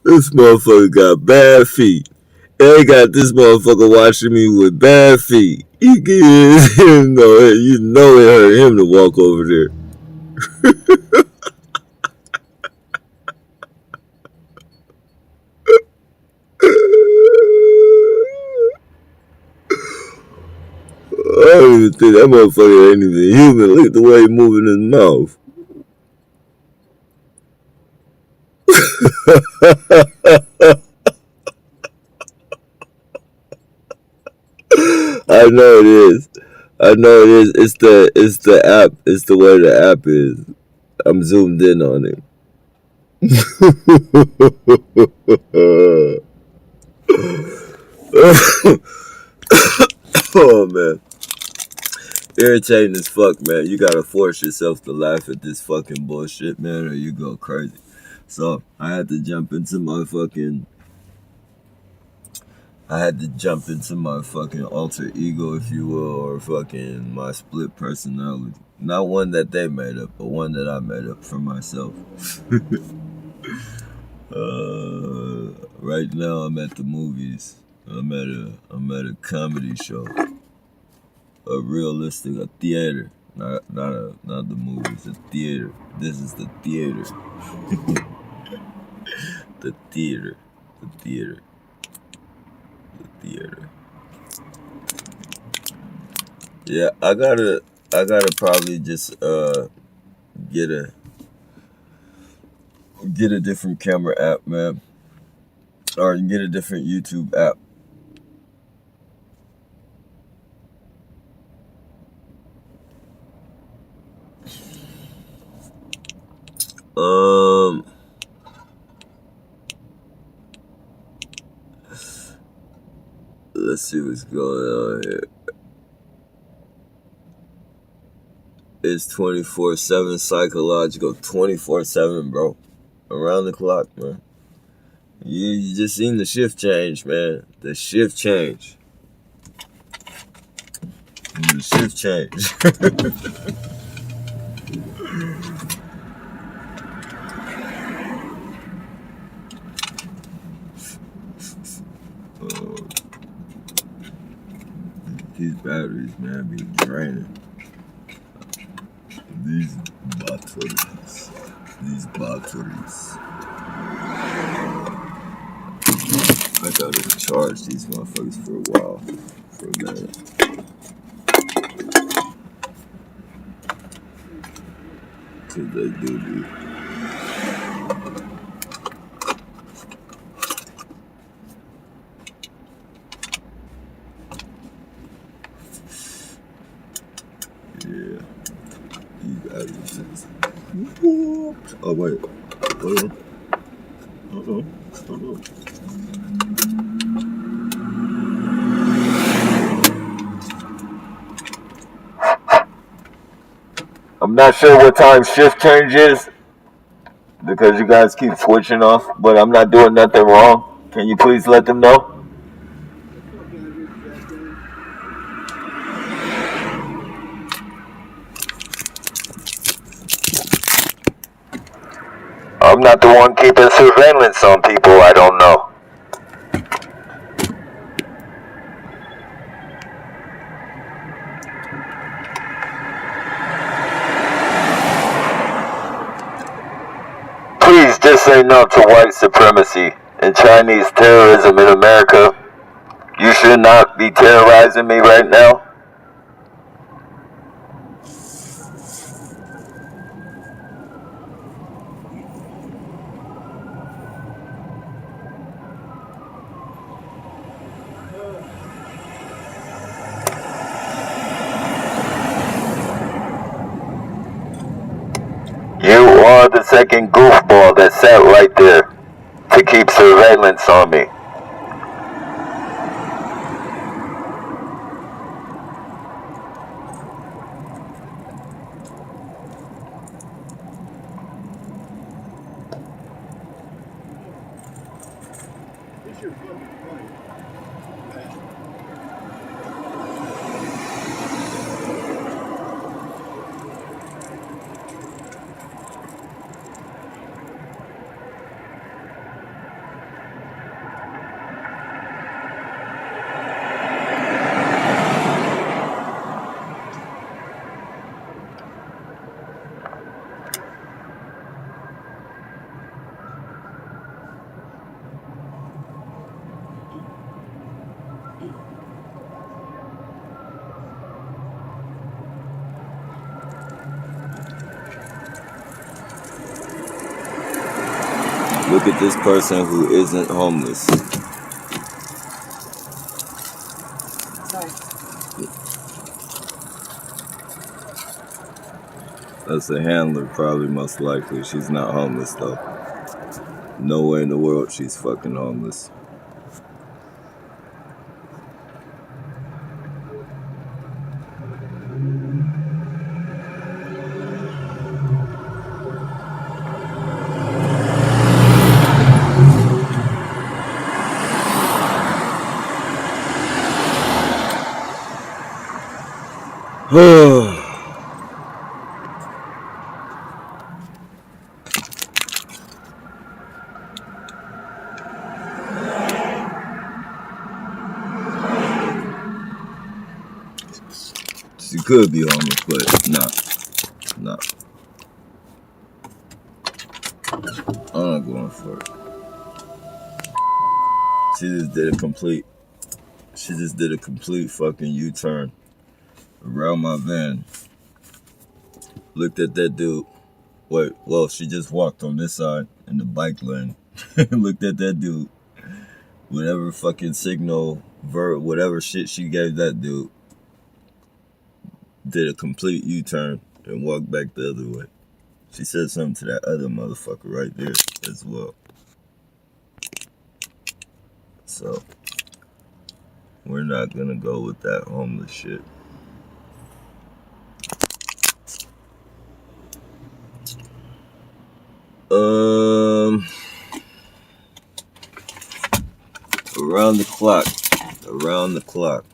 This motherfucker got bad feet. They got this motherfucker watching me with bad feet. You know it hurt him to walk over there. I don't even think that motherfucker ain't even human. Look at the way he moving his mouth. I know it is. It's the app. It's the way the app is. I'm zoomed in on it. Oh, man. Irritating as fuck, man. You gotta force yourself to laugh at this fucking bullshit, man, or you go crazy. So I had to jump into my fucking alter ego, if you will, or fucking my split personality. Not one that they made up, but one that I made up for myself. Right now I'm at the movies. I'm at a comedy show. A theater. Not the movies, a theater. This is the theater. The theater. Yeah, I gotta probably just get a different camera app, man, or get a different YouTube app. Let's see what's going on here. It's 24/7 psychological, 24/7, bro. Around the clock, man. You just seen the shift change, man. The shift change. The shift change. These bad batteries, man, be draining. These batteries. I gotta charge these motherfuckers for a while. For a minute. Cause they do be. Yeah. These batteries. Oh wait. Hold on. Hold on. I'm not sure what time shift change is because you guys keep switching off, but I'm not doing nothing wrong. Can you please let them know? I'm not the one keeping surveillance on people I don't know. Please just say no to white supremacy and Chinese terrorism in America. You should not be terrorizing me right now. You are the second goofball that sat right there to keep surveillance on me. Look at this person who isn't homeless. That's a handler, probably, most likely. She's not homeless, though. No way in the world she's fucking homeless. She could be homeless, but nah. I'm not going for it. She just did a complete fucking U-turn around my van. Looked at that dude. Well, she just walked on this side in the bike lane. Looked at that dude. Whatever fucking signal, whatever shit she gave that dude. Did a complete U-turn and walked back the other way. She said something to that other motherfucker right there as well. So, we're not gonna go with that homeless shit. Around the clock.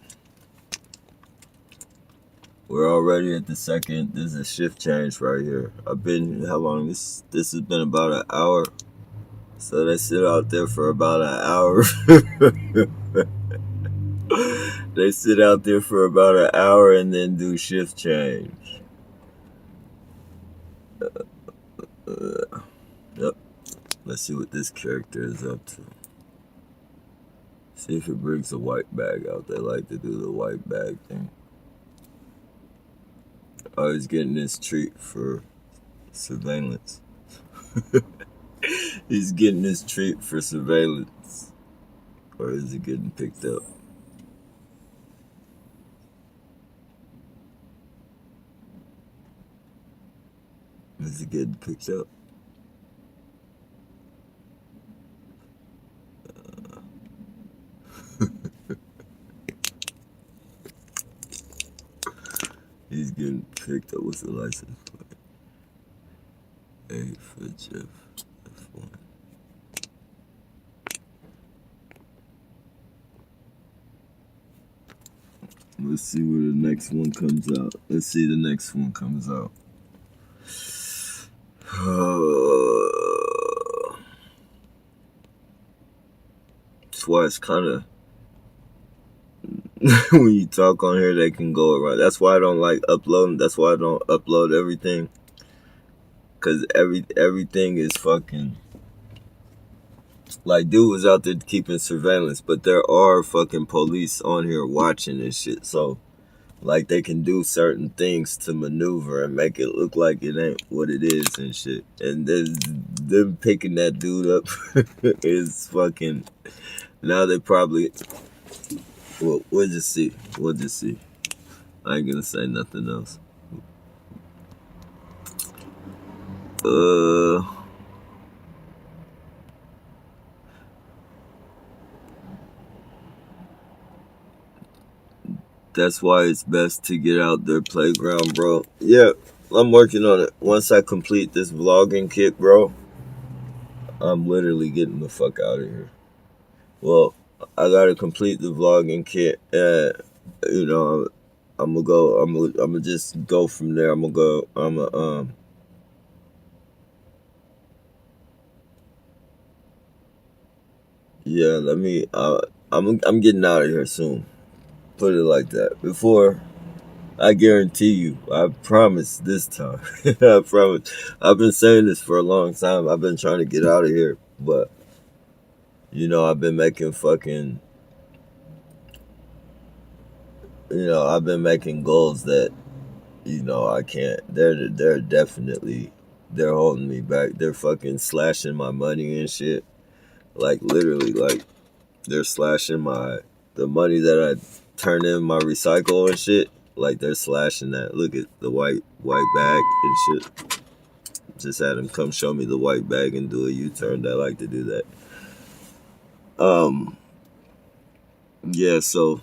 We're already at the second. This is a shift change right here. I've been, how long? This has been about an hour. So they sit out there for about an hour. They sit out there for about an hour and then do shift change. Yep. Let's see what this character is up to. See if it brings a white bag out. They like to do the white bag thing. Oh, he's getting this treat for surveillance. He's getting his treat for surveillance. Or is he getting picked up? Is he getting picked up? He's getting picked up with the license plate. A for Jeff F1. Let's see where the next one comes out. Let's see the next one comes out. That's why it's kind of when you talk on here, they can go around. That's why I don't like uploading. That's why I don't upload everything. Cause everything is fucking like dude was out there keeping surveillance, but there are fucking police on here watching this shit. So like they can do certain things to maneuver and make it look like it ain't what it is and shit. And them picking that dude up is fucking. Now they probably. Well, we'll just see. We'll just see. I ain't gonna say nothing else. That's why it's best to get out their playground, bro. Yeah, I'm working on it. Once I complete this vlogging kit, bro, I'm literally getting the fuck out of here. Well, I gotta complete the vlogging kit, and you know, I'm gonna go. I'm gonna just go from there. I'm gonna go. Yeah. Let me. I'm getting out of here soon. Put it like that. Before, I guarantee you. I promise this time. I promise. I've been saying this for a long time. I've been trying to get out of here, but you know, I've been making fucking. You know, I've been making goals that you know I can't. They're definitely they're holding me back. They're fucking slashing my money and shit. Like literally, like they're slashing the money that I turn in my recycle and shit. Like they're slashing that. Look at the white bag and shit. Just had them come show me the white bag and do a U-turn. They like to do that. Yeah. So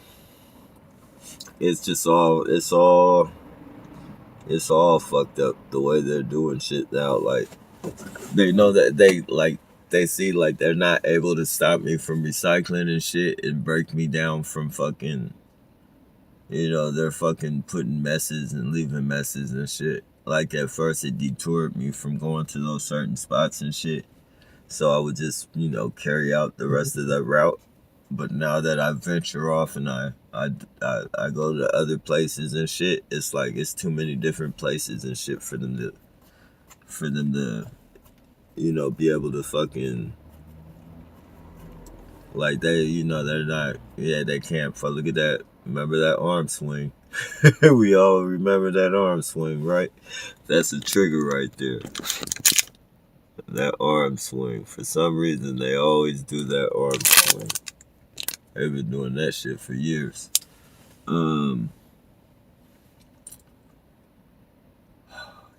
it's just it's all fucked up the way they're doing shit now. Like they know that they see like they're not able to stop me from recycling and shit and break me down from fucking. You know, they're fucking putting messes and leaving messes and shit. Like at first it detoured me from going to those certain spots and shit. So I would just, you know, carry out the rest of the route. But now that I venture off and I go to other places and shit, it's like it's too many different places and shit for them to you know, be able to fucking like they, you know, they're not, yeah, they can't. Look at that. Remember that arm swing? We all remember that arm swing, right? That's a trigger right there. That arm swing. For some reason, they always do that arm swing. They've been doing that shit for years.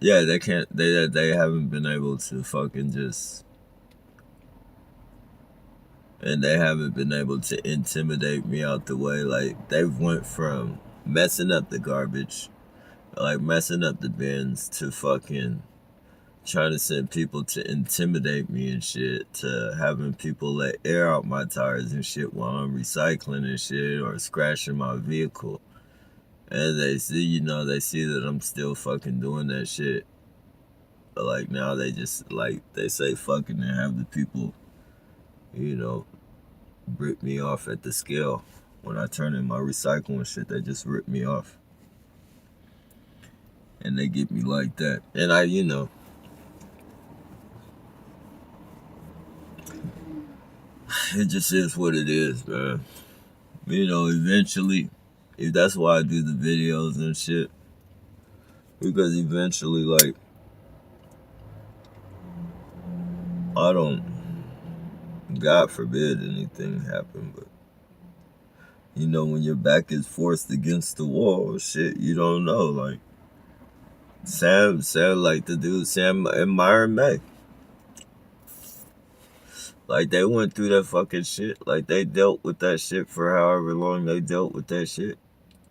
Yeah, they can't. They haven't been able to fucking just, and they haven't been able to intimidate me out the way. Like they've went from messing up the garbage, like messing up the bins, to fucking trying to send people to intimidate me and shit, to having people let air out my tires and shit while I'm recycling and shit or scratching my vehicle. And they see, you know, they see that I'm still fucking doing that shit. But like now they just like they say fucking and have the people, you know, rip me off at the scale. when I turn in my recycling shit, they just rip me off. And they get me like that. And it just is what it is, man. Eventually, that's why I do the videos and shit. Because eventually, like, I don't, God forbid anything happen, but, when your back is forced against the wall, shit, you don't know. Like, Sam, like the dude, Sam and Myron May. Like, they went through that fucking shit. Like, they dealt with that shit for however long they dealt with that shit.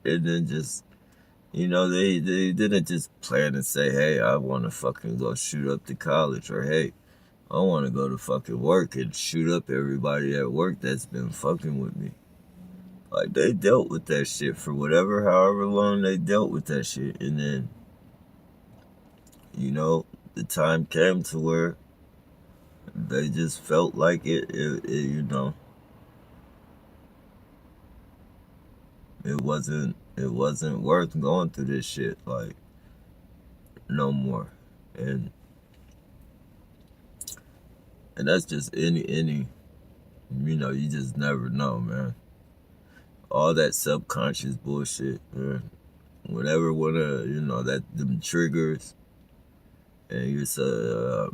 And then just, they didn't just plan and say, hey, I want to fucking go shoot up the college. Or, hey, I want to go to fucking work and shoot up everybody at work that's been fucking with me. Like, they dealt with that shit for however long they dealt with that shit. And then, the time came to where they just felt like it wasn't worth going through this shit, like, no more. And that's just any you just never know, man. All that subconscious bullshit, man. Whatever that them triggers, and you say,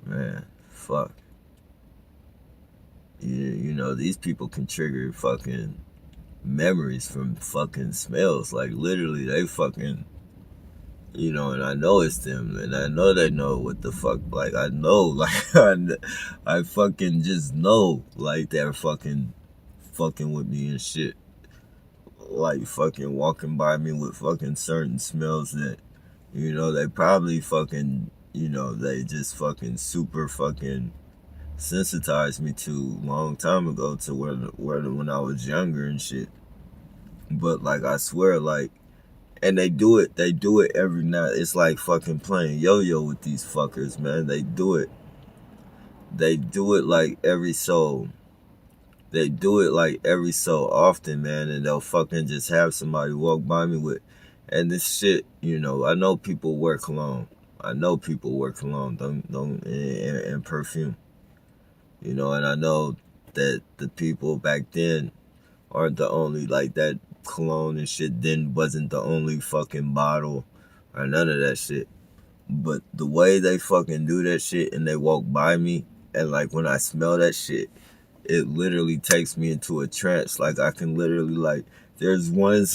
man, fuck. These people can trigger fucking memories from fucking smells. Like, literally, they fucking, and I know it's them, and I know they know what the fuck. Like, I know, like, I fucking just know, like, they're fucking with me and shit. Like, fucking walking by me with fucking certain smells that, they probably fucking, they just fucking super fucking sensitized me to long time ago, to when I was younger and shit. But, like, I swear, like, and they do it every night. It's like fucking playing yo-yo with these fuckers, man. They do it like every so often, man. And they'll fucking just have somebody walk by me with, and this shit, I know people wear cologne. Don't and perfume. And I know that the people back then aren't the only, like, that cologne and shit then wasn't the only fucking bottle or none of that shit. But the way they fucking do that shit and they walk by me, and, like, when I smell that shit, it literally takes me into a trance. Like, I can literally, like, there's one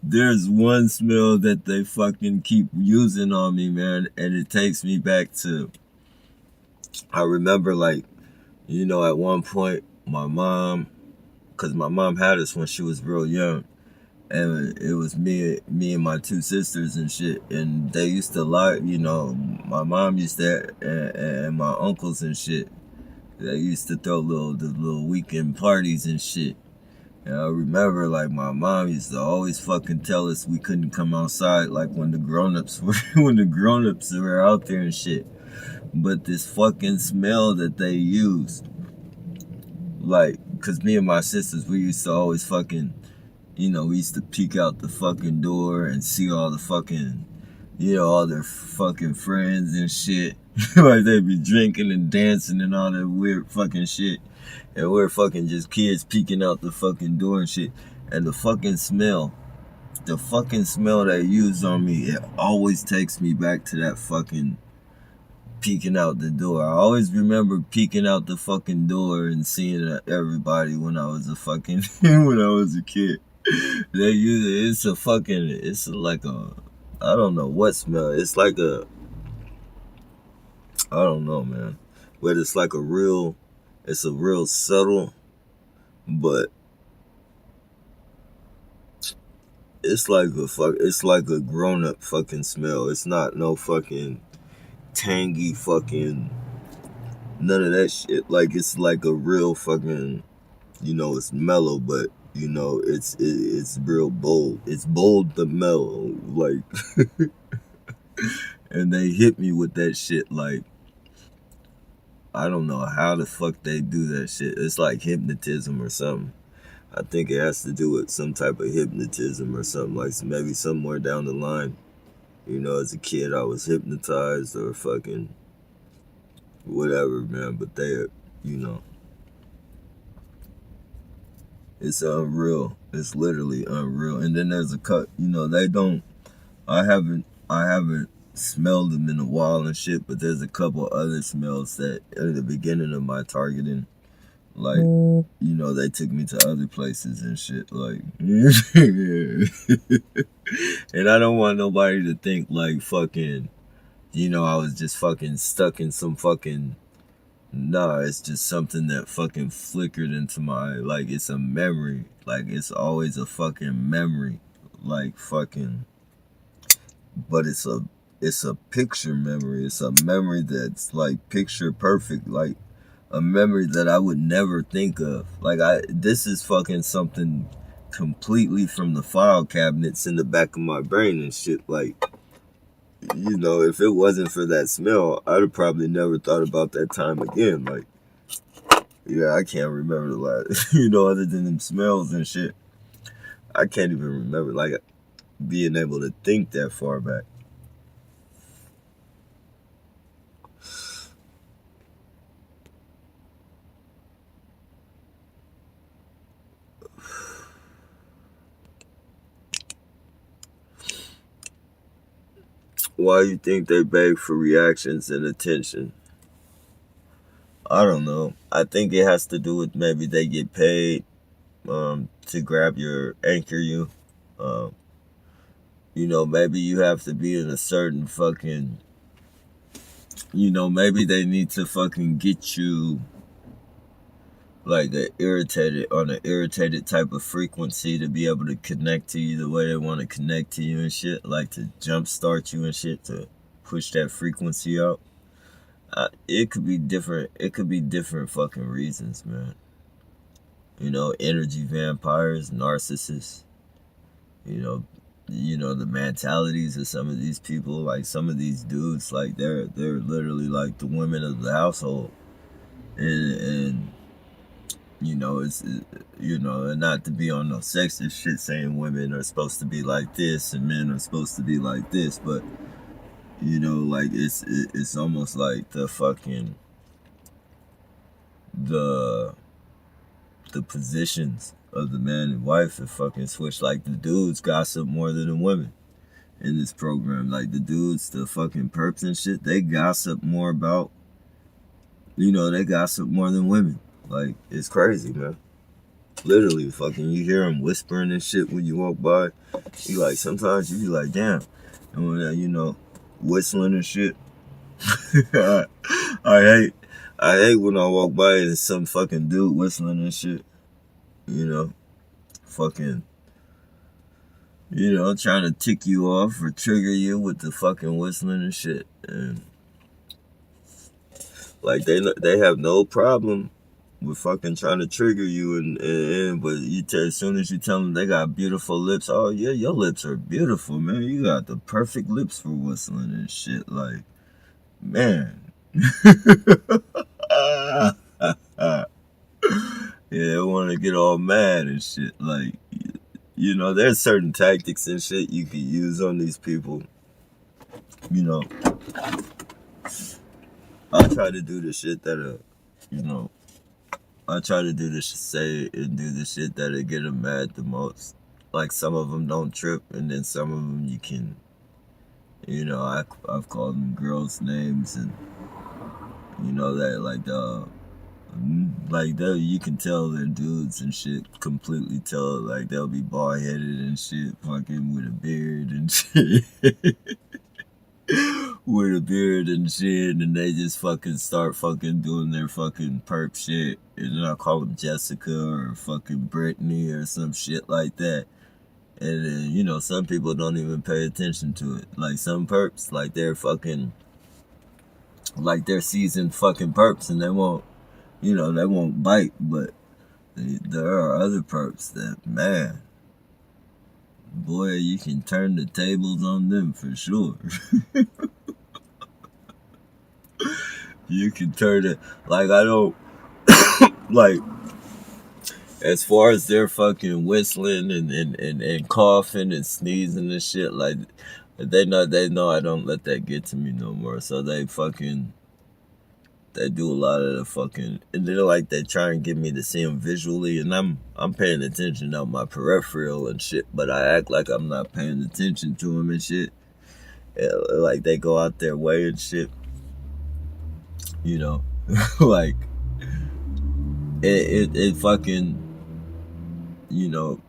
there's one smell that they fucking keep using on me, man, and it takes me back to, I remember, like, at one point, my mom, because my mom had us when she was real young, and it was me and my two sisters and shit, and they used to like, my mom used to, and my uncles and shit, they used to throw the little weekend parties and shit. And I remember, like, my mom used to always fucking tell us we couldn't come outside, like, when the grown-ups were out there and shit. But this fucking smell that they used, like, because me and my sisters, we used to always fucking, we used to peek out the fucking door and see all the fucking, all their fucking friends and shit. Like, they'd be drinking and dancing and all that weird fucking shit. And we're fucking just kids peeking out the fucking door and shit. And the fucking smell they used on me, it always takes me back to that fucking peeking out the door. I always remember peeking out the fucking door and seeing everybody when I was a fucking when I was a kid. They use it. It's like a, I don't know what smell. It's like a, I don't know, man. But it's like a real subtle, but it's like a grown up fucking smell. It's not no fucking tangy fucking none of that shit. Like, it's like a real fucking, it's mellow, but it's real bold. It's bold but mellow, like. And they hit me with that shit, like, I don't know how the fuck they do that shit. It's like hypnotism or something. I think it has to do with some type of hypnotism or something, like maybe somewhere down the line. You know, as a kid, I was hypnotized or fucking whatever, man. But they, you know, it's unreal. It's literally unreal. And then there's a cut. You know, they don't. I haven't smelled them in a while and shit. But there's a couple other smells that at the beginning of my targeting, like, you know, they took me to other places and shit. Like, and I don't want nobody to think like fucking, you know, I was just fucking stuck in some fucking. Nah, it's just something that fucking flickered into my, like, it's a memory. Like, it's always a fucking memory. Like, fucking, but it's a picture memory. It's a memory that's like picture perfect. Like, a memory that I would never think of. Like, this is fucking something completely from the file cabinets in the back of my brain and shit. Like, you know, if it wasn't for that smell, I'd have probably never thought about that time again. Like, yeah, I can't remember the last, you know, other than them smells and shit. I can't even remember, like, being able to think that far back. Why you think they beg for reactions and attention? I don't know. I think it has to do with maybe they get paid to grab your anchor you. Um, you know, maybe you have to be in a certain fucking, you know, maybe they need to fucking get you like on an irritated type of frequency to be able to connect to you the way they want to connect to you and shit, like to jumpstart you and shit to push that frequency out. It could be different. It could be different fucking reasons, man. You know, energy vampires, narcissists. You know the mentalities of some of these people. Like some of these dudes, like they're literally like the women of the household, and you know you know, and not to be on no sexist shit saying women are supposed to be like this and men are supposed to be like this, but you know, like it's almost like the the positions of the man and wife have fucking switched. Like the dudes gossip more than the women in this program. Like the dudes, the fucking perps and shit, they gossip more about, you know, they gossip more than women. Like, it's crazy, man. Literally, fucking, you hear them whispering and shit when you walk by. You like, sometimes you be like, damn. And when, you know, whistling and shit. I hate, I hate when I walk by and some fucking dude whistling and shit. You know, fucking, you know, trying to tick you off or trigger you with the fucking whistling and shit. And like they have no problem with fucking trying to trigger you and but as soon as you tell them they got beautiful lips, oh yeah, your lips are beautiful, man. You got the perfect lips for whistling and shit. Like, man. Yeah, they want to get all mad and shit. Like, you know, there's certain tactics and shit you can use on these people. You know, I try to do the shit that, you know, I try to do this, say and do the shit that'll get them mad the most. Like some of them don't trip, and then some of them you can, you know, I've called them girls' names, and you know that like they you can tell they're dudes and shit. Completely tell, like they'll be bald headed and shit, fucking with a beard and shit. With a beard and shit, and they just fucking start fucking doing their fucking perp shit. And then I call them Jessica or fucking Brittany or some shit like that. And then, you know, some people don't even pay attention to it. Like some perps, like they're fucking, like they're seasoned fucking perps and they won't, you know, they won't bite. But there are other perps that, man, boy, you can turn the tables on them for sure. You can turn it. Like, I don't, like, as far as their fucking whistling and coughing and sneezing and shit, like, they know I don't let that get to me no more. So they do a lot of the fucking, and they're like, they try and get me to see them visually, and I'm paying attention on my peripheral and shit, but I act like I'm not paying attention to them and shit. Like, they go out their way and shit, you know. Like, it fucking, you know,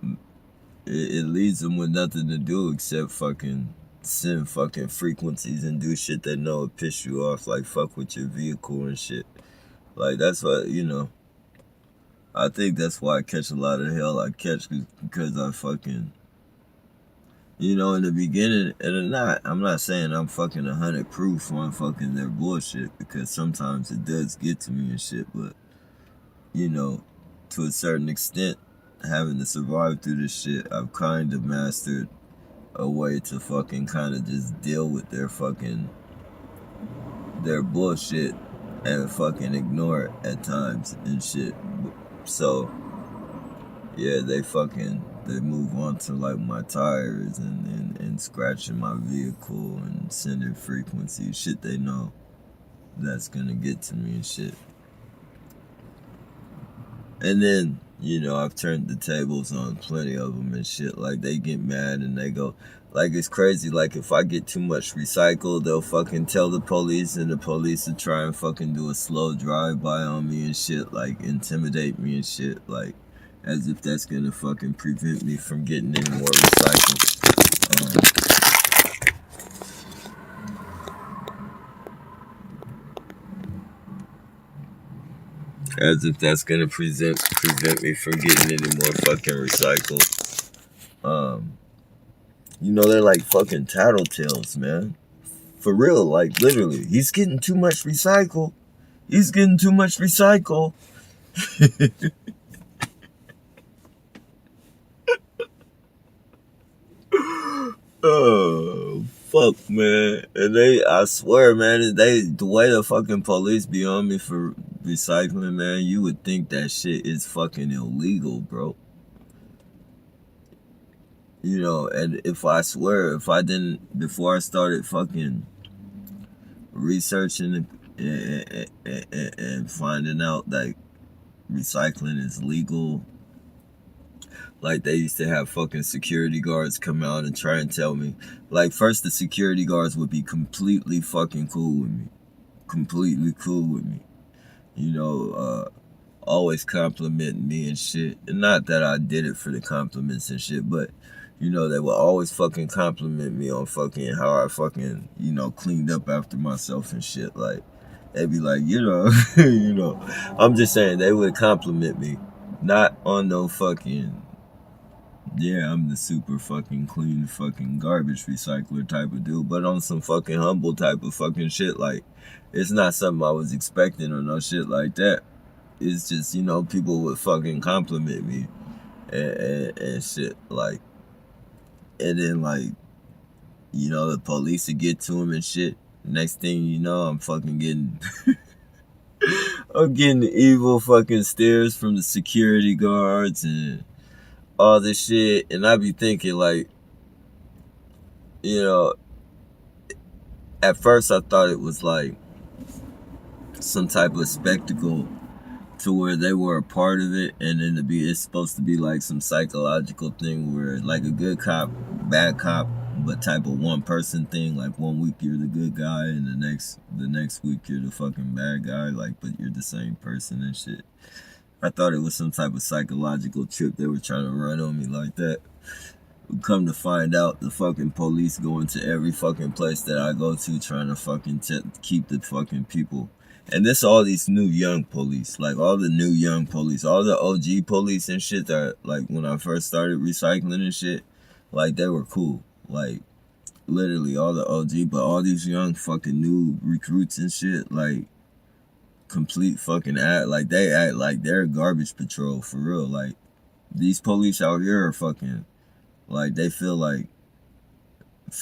it leaves them with nothing to do except fucking send fucking frequencies and do shit that know it piss you off, like fuck with your vehicle and shit. Like, that's what, you know, I think that's why I catch a lot of hell I catch, because I fucking, you know, in the beginning, and I'm not saying I'm fucking 100 proof on fucking their bullshit, because sometimes it does get to me and shit, but, you know, to a certain extent, having to survive through this shit, I've kind of mastered a way to fucking kind of just deal with their bullshit and fucking ignore it at times and shit. So, yeah, they move on to like my tires and scratching my vehicle and sending frequencies, shit they know that's gonna get to me and shit. And then, you know, I've turned the tables on plenty of them and shit. Like, they get mad and they go, like, it's crazy. Like, if I get too much recycle, they'll fucking tell the police, and the police will try and fucking do a slow drive-by on me and shit. Like, intimidate me and shit. Like, as if that's gonna fucking prevent me from getting any more recycle. As if that's gonna prevent me from getting any more fucking recycle. You know, they're like fucking tattletales, man. For real, like, literally. He's getting too much recycle. He's getting too much recycle. Oh, fuck, man. And I swear, man, the way the fucking police be on me for recycling, man, you would think that shit is fucking illegal, bro. You know, and if I didn't, before I started fucking researching and finding out that recycling is legal, like, they used to have fucking security guards come out and try and tell me, like, first the security guards would be completely fucking cool with me. Completely cool with me. You know, always complimenting me and shit. And not that I did it for the compliments and shit, but, you know, they would always fucking compliment me on fucking how I fucking, you know, cleaned up after myself and shit. Like, they'd be like, you know, you know, I'm just saying, they would compliment me. Not on no fucking, yeah, I'm the super fucking clean fucking garbage recycler type of dude, but on some fucking humble type of fucking shit. Like, it's not something I was expecting or no shit like that. It's just, you know, people would fucking compliment me and shit. Like, and then, like, you know, the police would get to him and shit. Next thing you know, I'm fucking getting I'm getting evil fucking stares from the security guards and all this shit. And I be thinking, like, you know, at first I thought it was like some type of spectacle to where they were a part of it, and then it's supposed to be like some psychological thing where, like, a good cop, bad cop, but type of one person thing. Like, one week you're the good guy, and the next week you're the fucking bad guy. Like, but you're the same person and shit. I thought it was some type of psychological trip they were trying to run on me like that. Come to find out, the fucking police go into every fucking place that I go to trying to fucking keep the fucking people. And this all these new young police, like all the new young police, all the OG police and shit that, like, when I first started recycling and shit, like, they were cool. Like, literally all the OG, but all these young fucking new recruits and shit, like, complete fucking like, they act like they're garbage patrol for real. Like, these police out here are fucking, like, they feel like,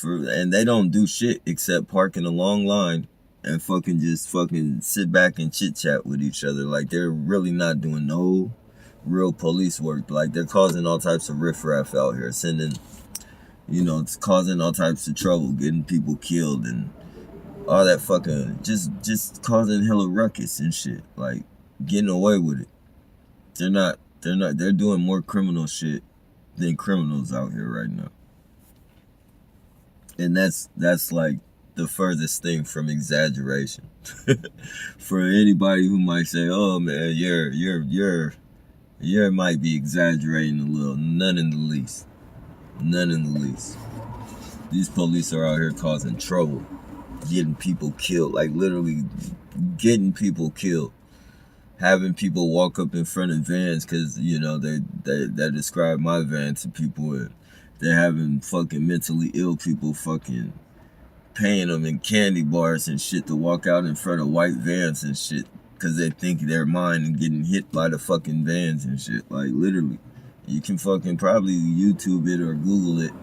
and they don't do shit except park in a long line and fucking just fucking sit back and chit chat with each other. Like they're really not doing no real police work. Like they're causing all types of riffraff out here, sending, it's causing all types of trouble, getting people killed and all that fucking just causing hella ruckus and shit. Like getting away with it. They're doing more criminal shit than criminals out here right now. And that's like the furthest thing from exaggeration. For anybody who might say, "Oh man, you might be exaggerating a little," none in the least. None in the least. These police are out here causing trouble, getting people killed, like literally getting people killed, having people walk up in front of vans because they describe my van to people, and they're having fucking mentally ill people fucking paying them in candy bars and shit to walk out in front of white vans and shit because they think they're mine and getting hit by the fucking vans and shit. Like literally, you can fucking probably YouTube it or Google it.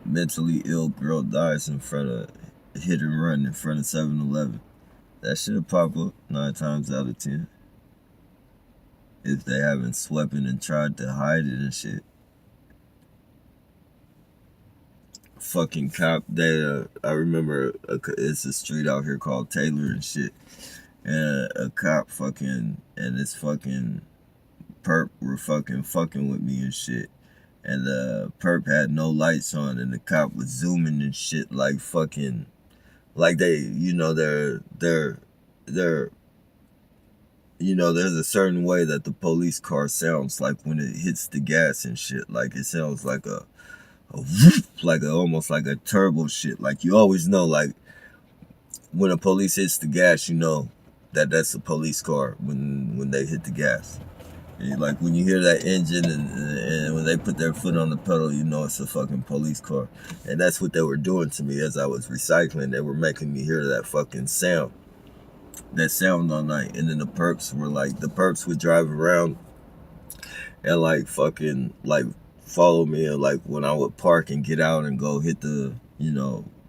Mentally ill girl dies in front of hit and run in front of 7-Eleven. That shit'll pop up 9 times out of 10 if they haven't swept it and tried to hide it and shit. Fucking cop. I remember it's a street out here called Taylor and shit, and a cop fucking and this fucking perp were fucking with me and shit, and the perp had no lights on, and the cop was zooming and shit like fucking, like there's a certain way that the police car sounds like when it hits the gas and shit. Like it sounds like a whoop, almost like a turbo shit. Like you always know, like when a police hits the gas, you know that's a police car when they hit the gas. And like when you hear that engine and when they put their foot on the pedal, you know it's a fucking police car. And that's what they were doing to me as I was recycling. They were making me hear that fucking sound. That sound all night. And then the perps would drive around and like fucking like follow me, and like when I would park and get out and go hit the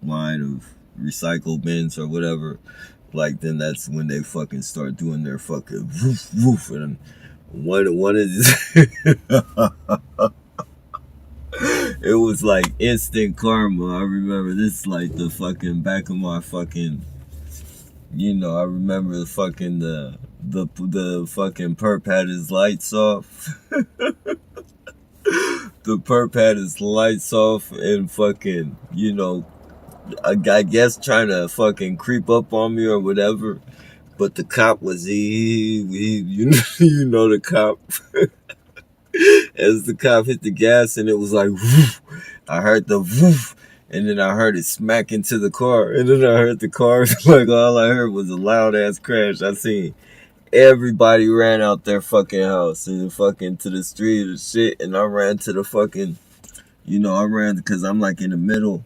line of recycle bins or whatever, like then that's when they fucking start doing their fucking woof woof. And one is it was like instant karma. I remember this like the fucking back of my fucking, I remember the fucking the fucking perp had his lights off. The perp had his lights off and fucking, I guess trying to fucking creep up on me or whatever. But the cop was the cop. As the cop hit the gas and it was like woof, I heard the woof, and then I heard it smack into the car, and then I heard the car like all I heard was a loud ass crash. I seen everybody ran out their fucking house and fucking to the street and shit, and I ran to the fucking, I ran because I'm like in the middle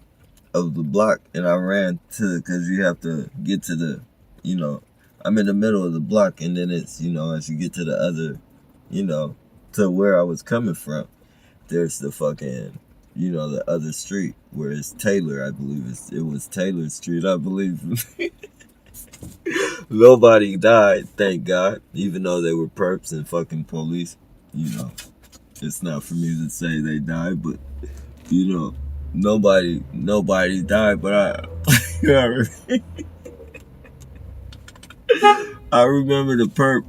of the block, and I ran because you have to get to the, I'm in the middle of the block, and then it's, as you get to the other, to where I was coming from, there's the fucking, the other street where it's Taylor, I believe it was Taylor Street, I believe. Nobody died, thank God, even though they were perps and fucking police. It's not for me to say they died, but nobody died. But I remember the perp.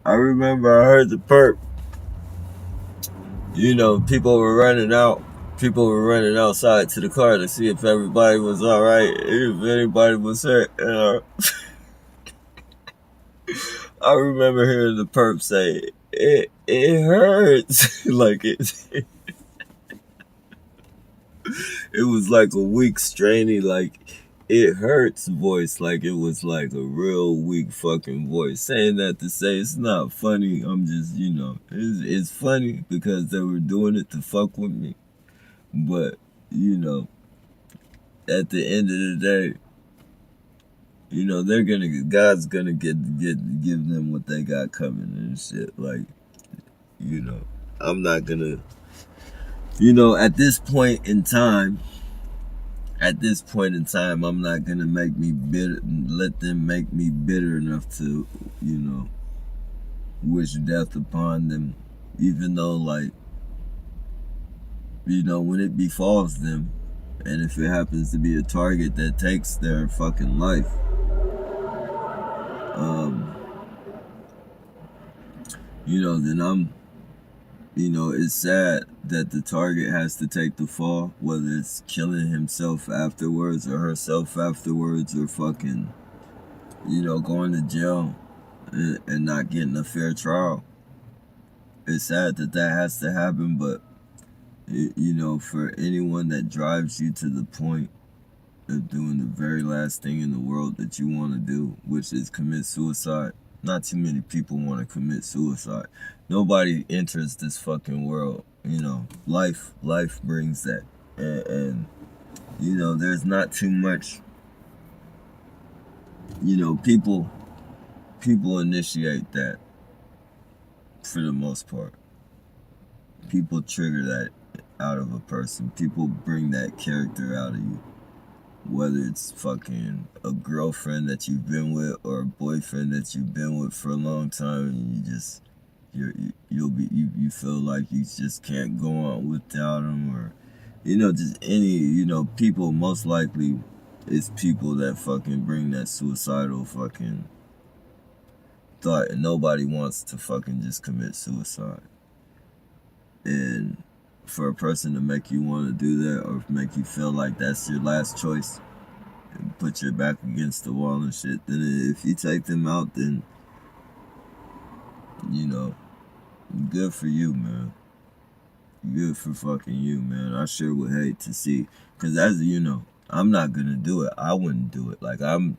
I heard the perp. People were running out. People were running outside to the car to see if everybody was all right, if anybody was hurt. I remember hearing the perp say, "It hurts," like it. It was like a weak, strainy, like it hurts voice, like it was like a real weak fucking voice. Saying that to say it's not funny. I'm just, it's funny because they were doing it to fuck with me. But at the end of the day, God's gonna give them what they got coming and shit. Like, I'm not gonna, at this point in time, at this point in time, I'm not gonna make me bitter, let them make me bitter enough to, you know, wish death upon them, even though, like, you know, when it befalls them, and if it happens to be a target that takes their fucking life, you know, then I'm, you know, it's sad that the target has to take the fall, whether it's killing himself afterwards or herself afterwards, or fucking, you know, going to jail and not getting a fair trial. It's sad that that has to happen, but, you know, for anyone that drives you to the point of doing the very last thing in the world that you want to do, which is commit suicide. Not too many people want to commit suicide. Nobody enters this fucking world, you know. Life brings that, and you know, there's not too much. You know, people initiate that for the most part. People trigger that out of a person. People bring that character out of you. Whether it's fucking a girlfriend that you've been with or a boyfriend that you've been with for a long time, and you just you feel like you just can't go on without them, or, you know, just any, you know, people. Most likely it's people that fucking bring that suicidal fucking thought, and nobody wants to fucking just commit suicide. And for a person to make you want to do that, or make you feel like that's your last choice, and put your back against the wall and shit, then if you take them out, then, you know, good for you, man. Good for fucking you, man. I sure would hate to see, because, as you know, I'm not gonna do it. I wouldn't do it. Like, I'm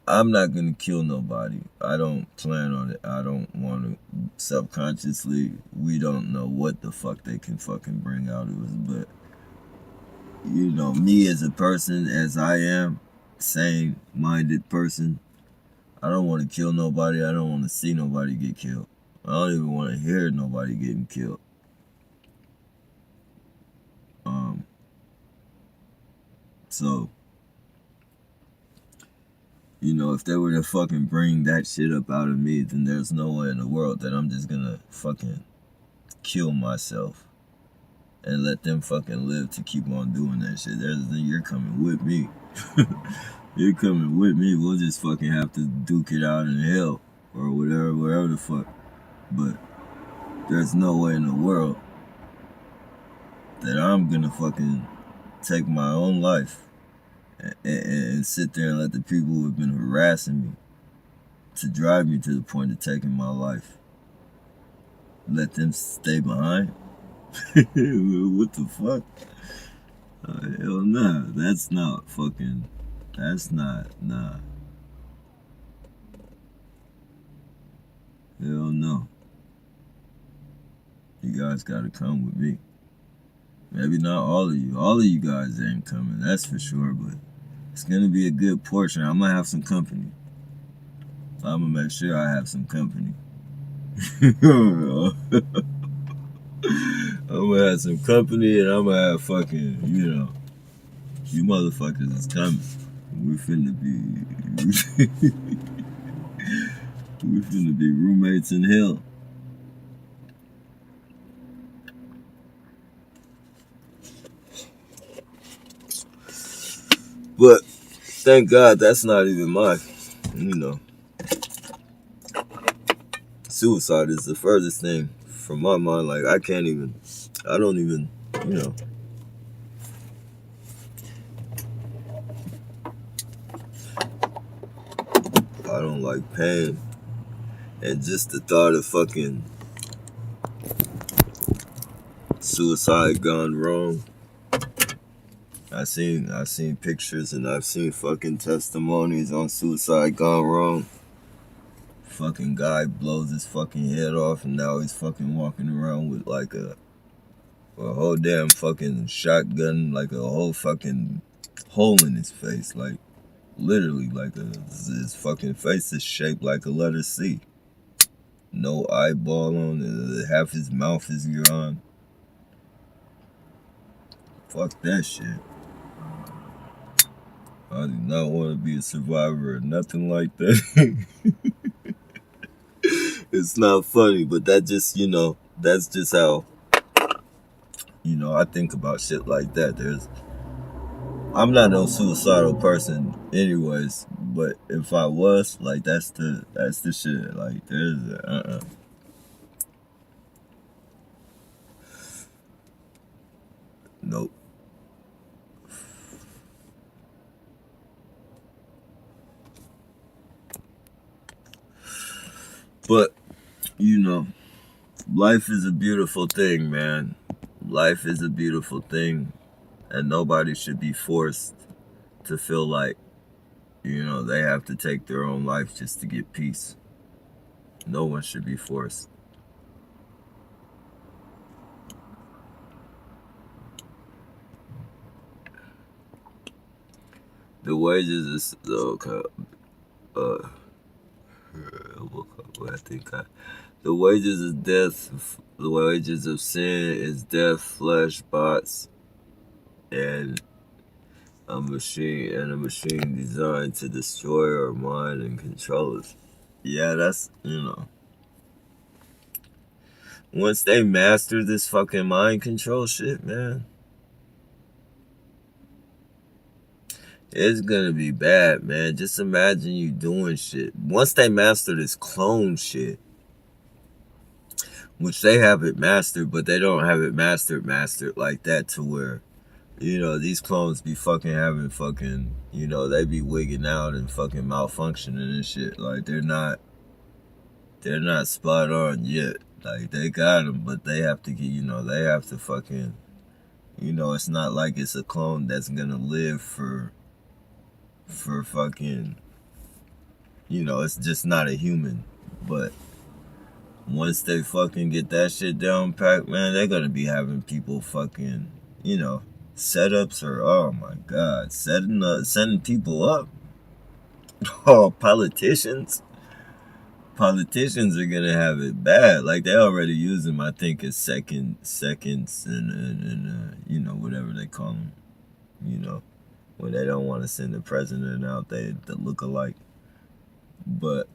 not gonna kill nobody. I don't plan on it. I don't want to. Subconsciously, we don't know what the fuck they can fucking bring out of us. But, you know, me as a person, as I am, sane-minded person, I don't want to kill nobody. I don't want to see nobody get killed. I don't even want to hear nobody getting killed. So, you know, if they were to fucking bring that shit up out of me, then there's no way in the world that I'm just gonna fucking kill myself and let them fucking live to keep on doing that shit. You're coming with me. You're coming with me. We'll just fucking have to duke it out in hell or whatever, wherever the fuck. But there's no way in the world that I'm gonna fucking take my own life and sit there and let the people who have been harassing me to drive me to the point of taking my life, let them stay behind. What the fuck? Hell nah. That's not fucking. That's not. Nah. Hell no. You guys gotta come with me. Maybe not all of you. All of you guys ain't coming, that's for sure, but it's gonna be a good portion. I'm gonna have some company. I'm gonna make sure I have some company. I'm gonna have some company, and I'm gonna have fucking, you know, you motherfuckers is coming. We finna be roommates in hell. But thank God that's not even mine. You know, suicide is the furthest thing from my mind. Like, I don't even, you know. I don't like pain. And just the thought of fucking suicide gone wrong. I seen pictures, and I've seen fucking testimonies on suicide gone wrong. Fucking guy blows his fucking head off, and now he's fucking walking around with like a whole damn fucking shotgun, like a whole fucking hole in his face, like literally, like his fucking face is shaped like a letter C. No eyeball on it. Half his mouth is gone. Fuck that shit. I do not want to be a survivor or nothing like that. It's not funny, but that just, that's just how, I think about shit like that. I'm not no suicidal person anyways, but if I was, like, that's the shit. Like, nope. But, life is a beautiful thing, man. Life is a beautiful thing, and nobody should be forced to feel like, they have to take their own life just to get peace. No one should be forced. The wages is okay. I think the wages is death. The wages of sin is death, flesh, bots, and a machine designed to destroy our mind and control us. Yeah, that's once they master this fucking mind control shit, man, it's gonna be bad, man. Just imagine you doing shit. Once they master this clone shit, which they have it mastered, but they don't have it mastered like that to where, these clones be fucking having fucking, they be wigging out and fucking malfunctioning and shit. Like, they're not spot on yet. Like, they got them, but they have to get, they have to fucking, it's not like it's a clone that's gonna live for fucking, it's just not a human. But once they fucking get that shit down packed, man, they're gonna be having people fucking, setups or, oh my god, sending people up. Oh, politicians are gonna have it bad. Like, they already use them, I think, as seconds and whatever they call them. When they don't want to send the president out, they look alike. But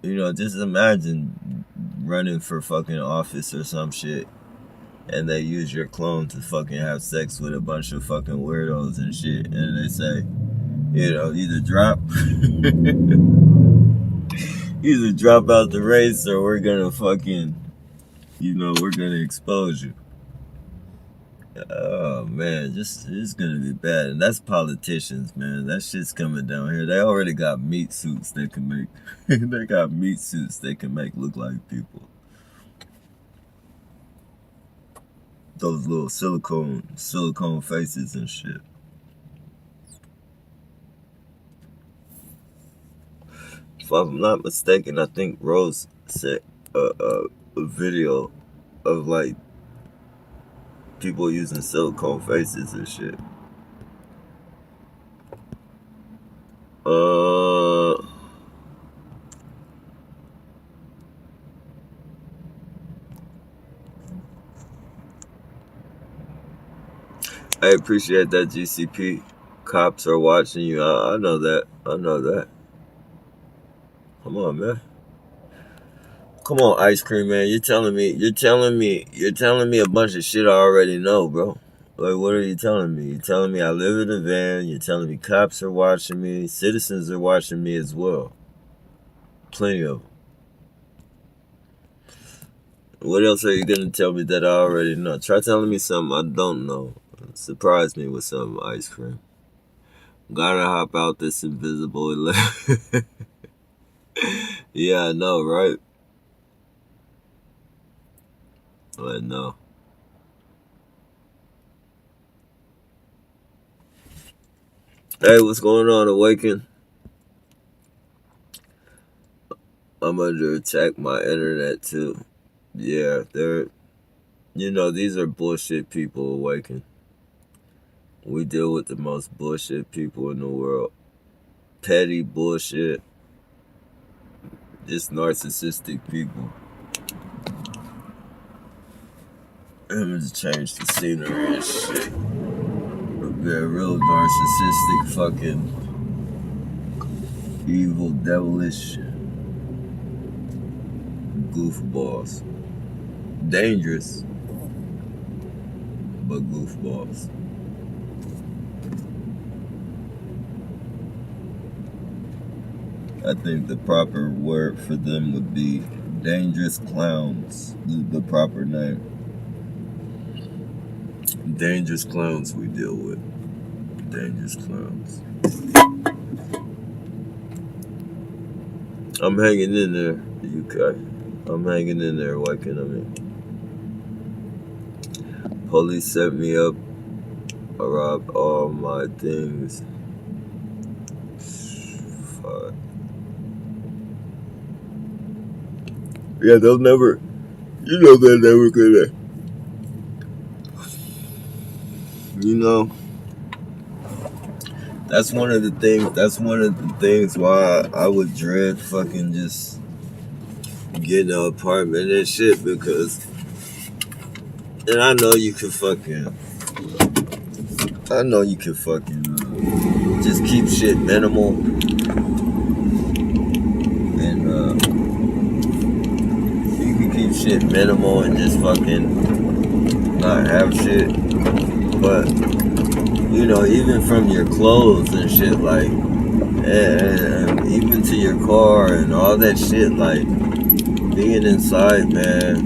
just imagine running for fucking office or some shit, and they use your clone to fucking have sex with a bunch of fucking weirdos and shit, and they say, either drop out the race, or we're gonna fucking, we're gonna expose you. Oh man, it's gonna be bad. And that's politicians, man. That shit's coming down here. They already got meat suits they can make. They got meat suits they can make look like people. Those little silicone faces and shit. If I'm not mistaken, I think Rose sent a video of, like, people using silicone faces and shit. I appreciate that, GCP. Cops are watching you. I know that. Come on, man. Come on, ice cream man. You're telling me a bunch of shit I already know, bro. Like, what are you telling me? You're telling me I live in a van. You're telling me cops are watching me. Citizens are watching me as well. Plenty of them. What else are you gonna tell me that I already know? Try telling me something I don't know. Surprise me with some ice cream. Gotta hop out this invisible. Yeah, I know, right? I know. Hey, what's going on, Awaken? I'm under attack. My internet too. Yeah, these are bullshit people, Awaken. We deal with the most bullshit people in the world. Petty bullshit. Just narcissistic people. I'm gonna change the scenery and shit a Yeah, real narcissistic, fucking evil, devilish goofballs. Dangerous, but goofballs. I think the proper word for them would be dangerous clowns. The proper name. Dangerous clowns we deal with. Dangerous clowns. I'm hanging in there, UK. I'm hanging in there. What can I mean? Police set me up. I robbed all my things. Fuck. Yeah, they'll never. You know they're never gonna. You know. That's one of the things why I would dread fucking just getting an apartment and shit, because, and I know you can fucking just keep shit minimal, and you can keep shit minimal and just fucking not have shit. But you know, even from your clothes and shit, like, and even to your car and all that shit, like, being inside, man,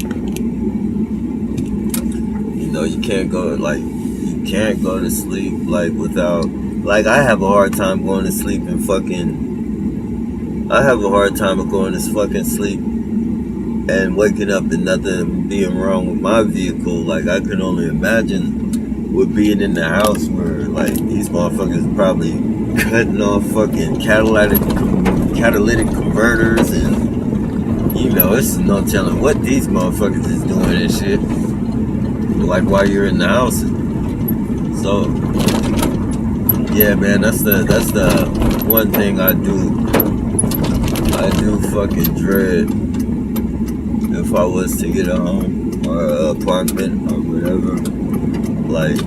you know, you can't go to sleep, like, without, like, I have a hard time going to sleep and I have a hard time of going to fucking sleep and waking up and nothing being wrong with my vehicle. Like, I can only imagine with being in the house where, like, these motherfuckers probably cutting off fucking catalytic converters, and, you know, it's no telling what these motherfuckers is doing and shit, like, while you're in the house. So, yeah, man, that's the one thing I do fucking dread if I was to get a home or an apartment or whatever. Like,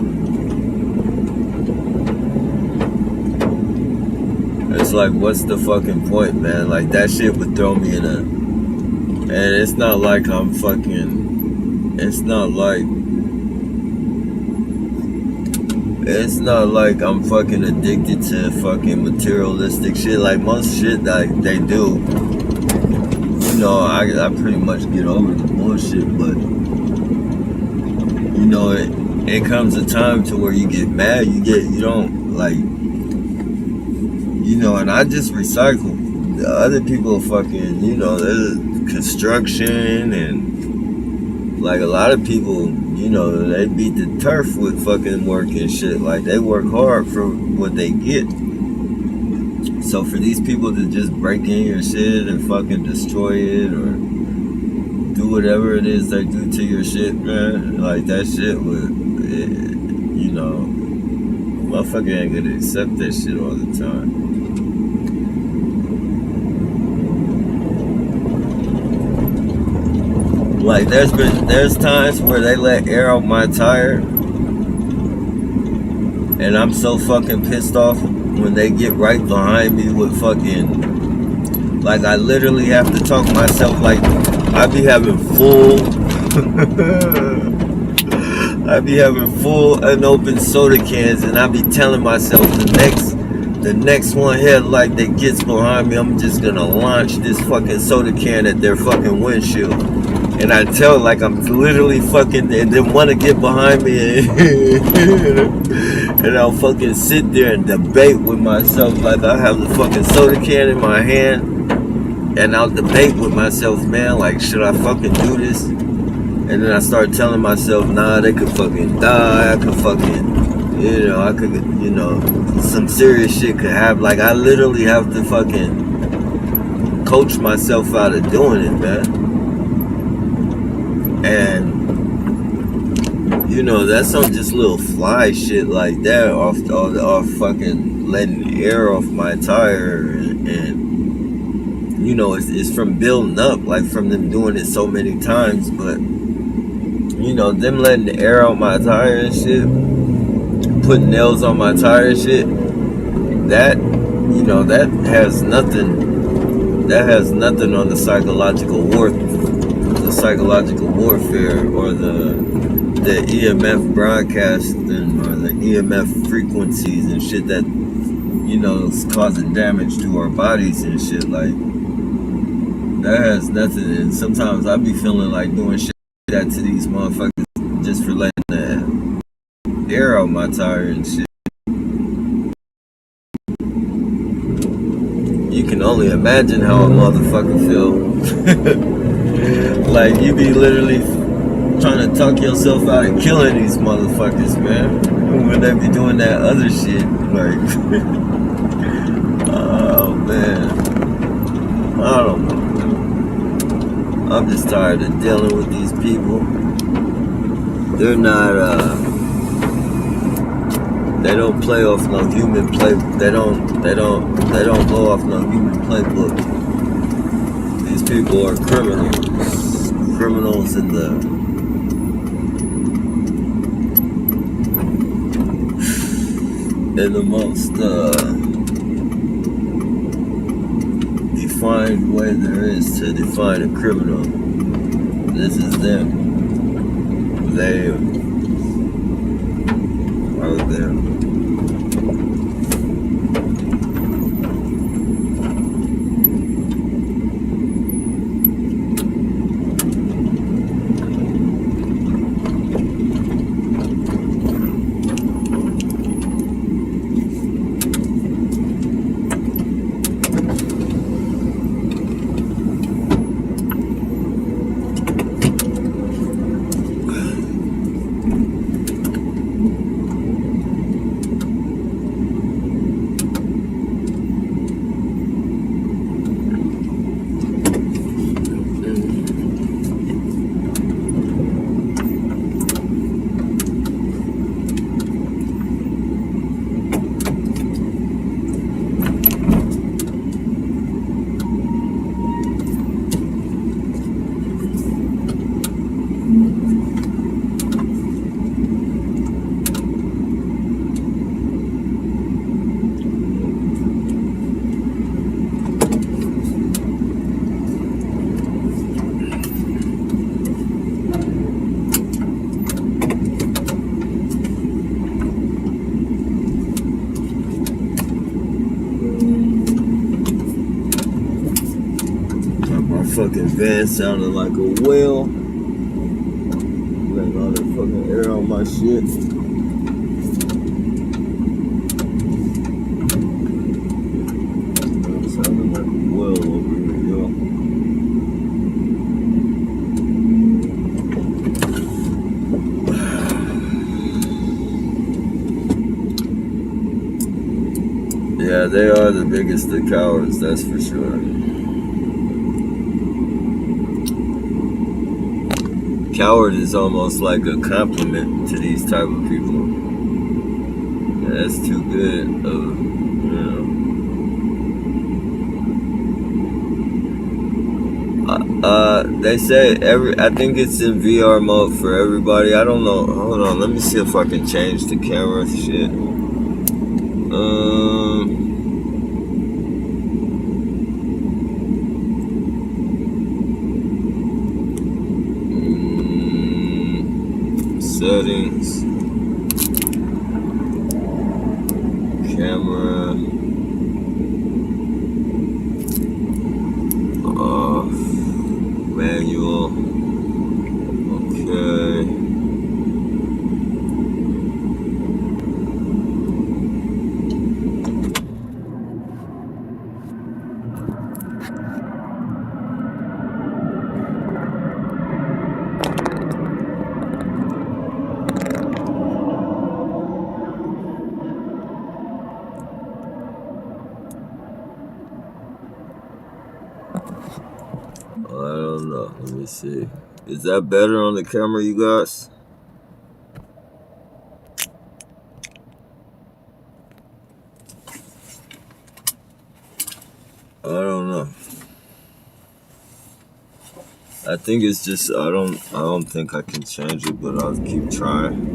it's like, what's the fucking point, man? Like, that shit would throw me in and it's not like I'm fucking, it's not like I'm fucking addicted to fucking materialistic shit. Like, most shit that they do, you know, I pretty much get over the bullshit, but, you know, it comes a time to where you get mad, you don't, like, you know, and I just recycle. The other people fucking, you know, there's construction, and, like, a lot of people, you know, they beat the turf with fucking work and shit. Like, they work hard for what they get. So for these people to just break in your shit and fucking destroy it or do whatever it is they do to your shit, man, like, that shit would, you know, motherfucker ain't gonna accept that shit all the time. Like, there's times where they let air out my tire, and I'm so fucking pissed off when they get right behind me with fucking, like, I literally have to talk myself, like, I be having full unopened soda cans, and I be telling myself the next one headlight that gets behind me, I'm just gonna launch this fucking soda can at their fucking windshield. And I tell, like, I'm literally fucking, and then want to get behind me, and I'll fucking sit there and debate with myself. Like, I have the fucking soda can in my hand, and I'll debate with myself, man, like, should I fucking do this? And then I start telling myself, nah, they could fucking die, I could fucking, you know, I could, you know, some serious shit could happen. Like, I literally have to fucking coach myself out of doing it, man. And, you know, that's some just little fly shit like that off fucking letting air off my tire, and you know, it's from building up, like, from them doing it so many times. But, you know, them letting the air out my tire and shit, putting nails on my tire and shit, that, you know, that has nothing on the psychological warfare or the EMF broadcasting or the EMF frequencies and shit that, you know, is causing damage to our bodies and shit. Like, that has nothing. And sometimes I be feeling like doing shit like that to these motherfuckers just for letting the air out my tire and shit. You can only imagine how a motherfucker feel. Like, you be literally trying to talk yourself out of killing these motherfuckers, man. When they be doing that other shit. Like, oh, man. I don't know. I'm just tired of dealing with these people. They're not, they don't play off no human play. They don't go off no human playbook. These people are criminals in the most defined way there is to define a criminal. This is them. They are them. Fucking van sounded like a whale. Letting all that fucking air on my shit. Sounded like a whale over here, y'all. Yeah, they are the biggest of cowards, that's for sure. Coward is almost like a compliment to these type of people. Yeah, that's too good of, you know. They say I think it's in VR mode for everybody. I don't know. Hold on, let me see if I can change the camera shit. Settings, camera off, manual, okay. I don't know. Let me see. Is that better on the camera, you guys? I don't know. I think it's just I don't think I can change it, but I'll keep trying.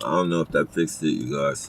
I don't know if that fixed it, you guys.